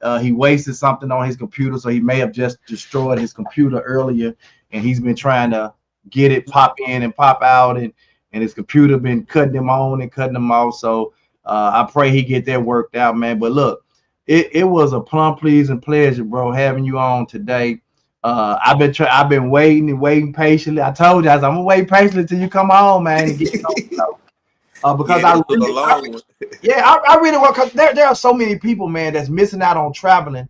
wasted something on his computer, so he may have just destroyed his computer earlier, and he's been trying to get it, pop in and pop out, and his computer been cutting him on and cutting him off. So I pray he get that worked out, man. But look, it was a plum pleasing pleasure, bro, having you on today. I've been waiting patiently. I told you, I'm gonna wait patiently till you come on, man, and get you on. Because I really want, because there are so many people, man, that's missing out on traveling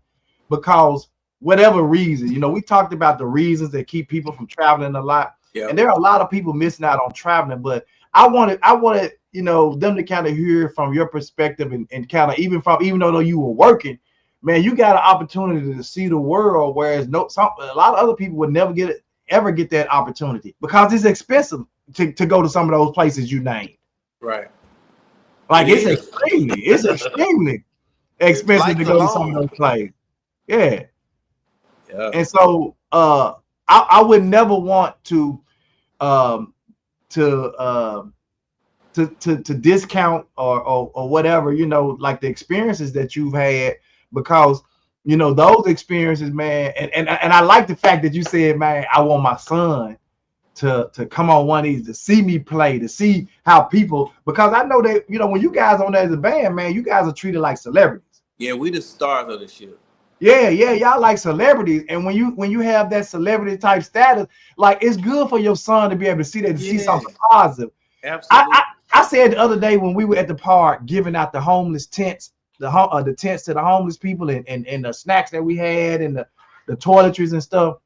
because whatever reason, you know, we talked about the reasons that keep people from traveling a lot. Yeah. And there are a lot of people missing out on traveling, but I wanted, you know, them to kind of hear from your perspective and kind of even though you were working, man, you got an opportunity to see the world, whereas a lot of other people would never ever get that opportunity because it's expensive to go to some of those places you named. Right. Like it's extremely expensive to go to some of those places. Yeah. Yeah. And so I would never want to discount or whatever, you know, like the experiences that you've had, because you know those experiences, man, and I like the fact that you said, man, I want my son to come on one of these, to see me play, to see how people, because I know that, you know, when you guys on there as a band, man, you guys are treated like celebrities. Yeah, we the stars of the shit. Yeah, y'all like celebrities, and when you have that celebrity type status, like it's good for your son to be able to see that, to see something positive. Absolutely. I said the other day when we were at the park giving out the homeless tents, the tents to the homeless people, and the snacks that we had, and the toiletries and stuff,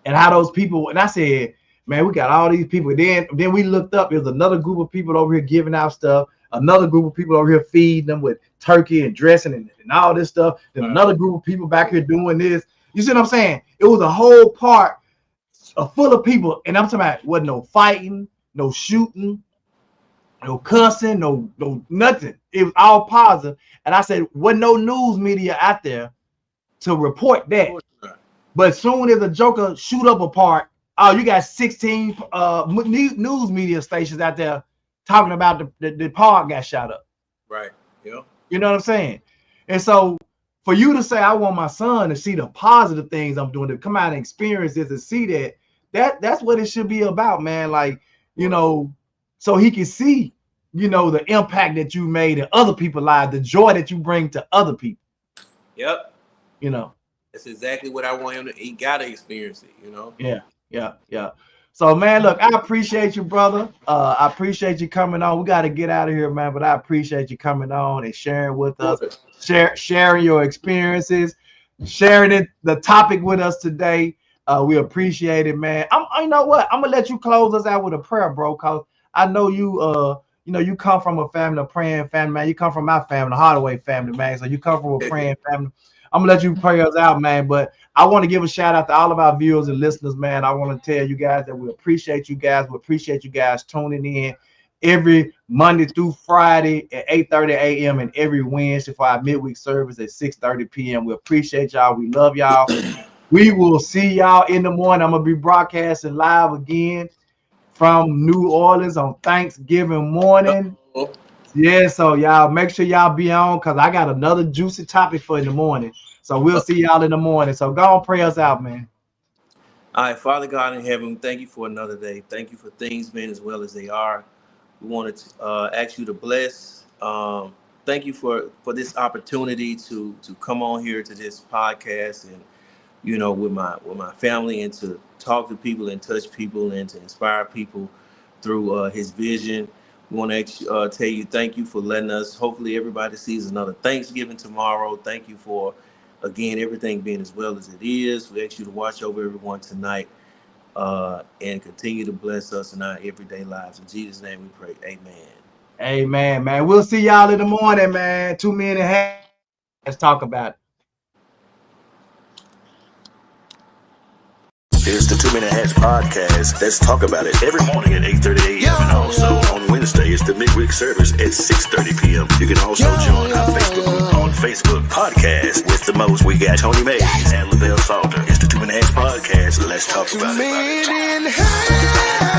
and how those people, and I said, man, we got all these people. Then we looked up, there's another group of people over here giving out stuff, another group of people over here feeding them with turkey and dressing and all this stuff. Then another group of people back here doing this. You see what I'm saying? It was a whole park full of people, and I'm talking about wasn't no fighting, no shooting, no cussing, no nothing. It was all positive. And I said, wasn't no news media out there to report that. But soon as a joker shoot up a park, you got 16 news media stations out there talking about the park got shot up. Right. Yeah. You know what I'm saying? And so for you to say, I want my son to see the positive things I'm doing, to come out and experience this and see that's what it should be about, man. Like, you know, so he can see, you know, the impact that you made in other people's lives, the joy that you bring to other people. Yep. You know. That's exactly what I want him to. He gotta experience it, you know. Yeah. So, man, look, I appreciate you, brother. I appreciate you coming on. We got to get out of here, man, but I appreciate you coming on and sharing with us, sharing your experiences, sharing the topic with us today. We appreciate it, man. You know what? I'm gonna let you close us out with a prayer, bro, because I know you. You know, you come from a family, a praying family, man. You come from my family, the Hardaway family, man. So you come from a praying family. I'm gonna let you pray us out, man. But I want to give a shout out to all of our viewers and listeners, man. I want to tell you guys that we appreciate you guys. We appreciate you guys tuning in every Monday through Friday at 8:30 a.m. and every Wednesday for our midweek service at 6:30 p.m. We appreciate y'all. We love y'all. We will see y'all in the morning. I'm gonna be broadcasting live again from New Orleans on Thanksgiving morning. Yeah, so y'all make sure y'all be on, because I got another juicy topic for in the morning. So we'll see y'all in the morning. So go on, pray us out, man. All right, Father God in heaven, thank you for another day. Thank you for things being as well as they are. We wanted to ask you to bless. Thank you for this opportunity to come on here to this podcast, and you know, with my family, and to talk to people and touch people and to inspire people through his vision. We want to tell you thank you for letting us. Hopefully everybody sees another Thanksgiving tomorrow. Thank you for, again, everything being as well as it is. We ask you to watch over everyone tonight and continue to bless us in our everyday lives. In Jesus' name we pray. Amen. Amen, man. We'll see y'all in the morning, man. 2 minutes ahead. Let's talk about it. Here's the 2 Minute Hats podcast. Let's talk about it every morning at 8:30 a.m. and also on Wednesday it's the midweek service at 6:30 p.m. You can also join our Facebook group on Facebook. Podcast with the most. We got Tony Mays and LaBelle Salter. It's the 2 Minute Hats podcast. Let's talk about it.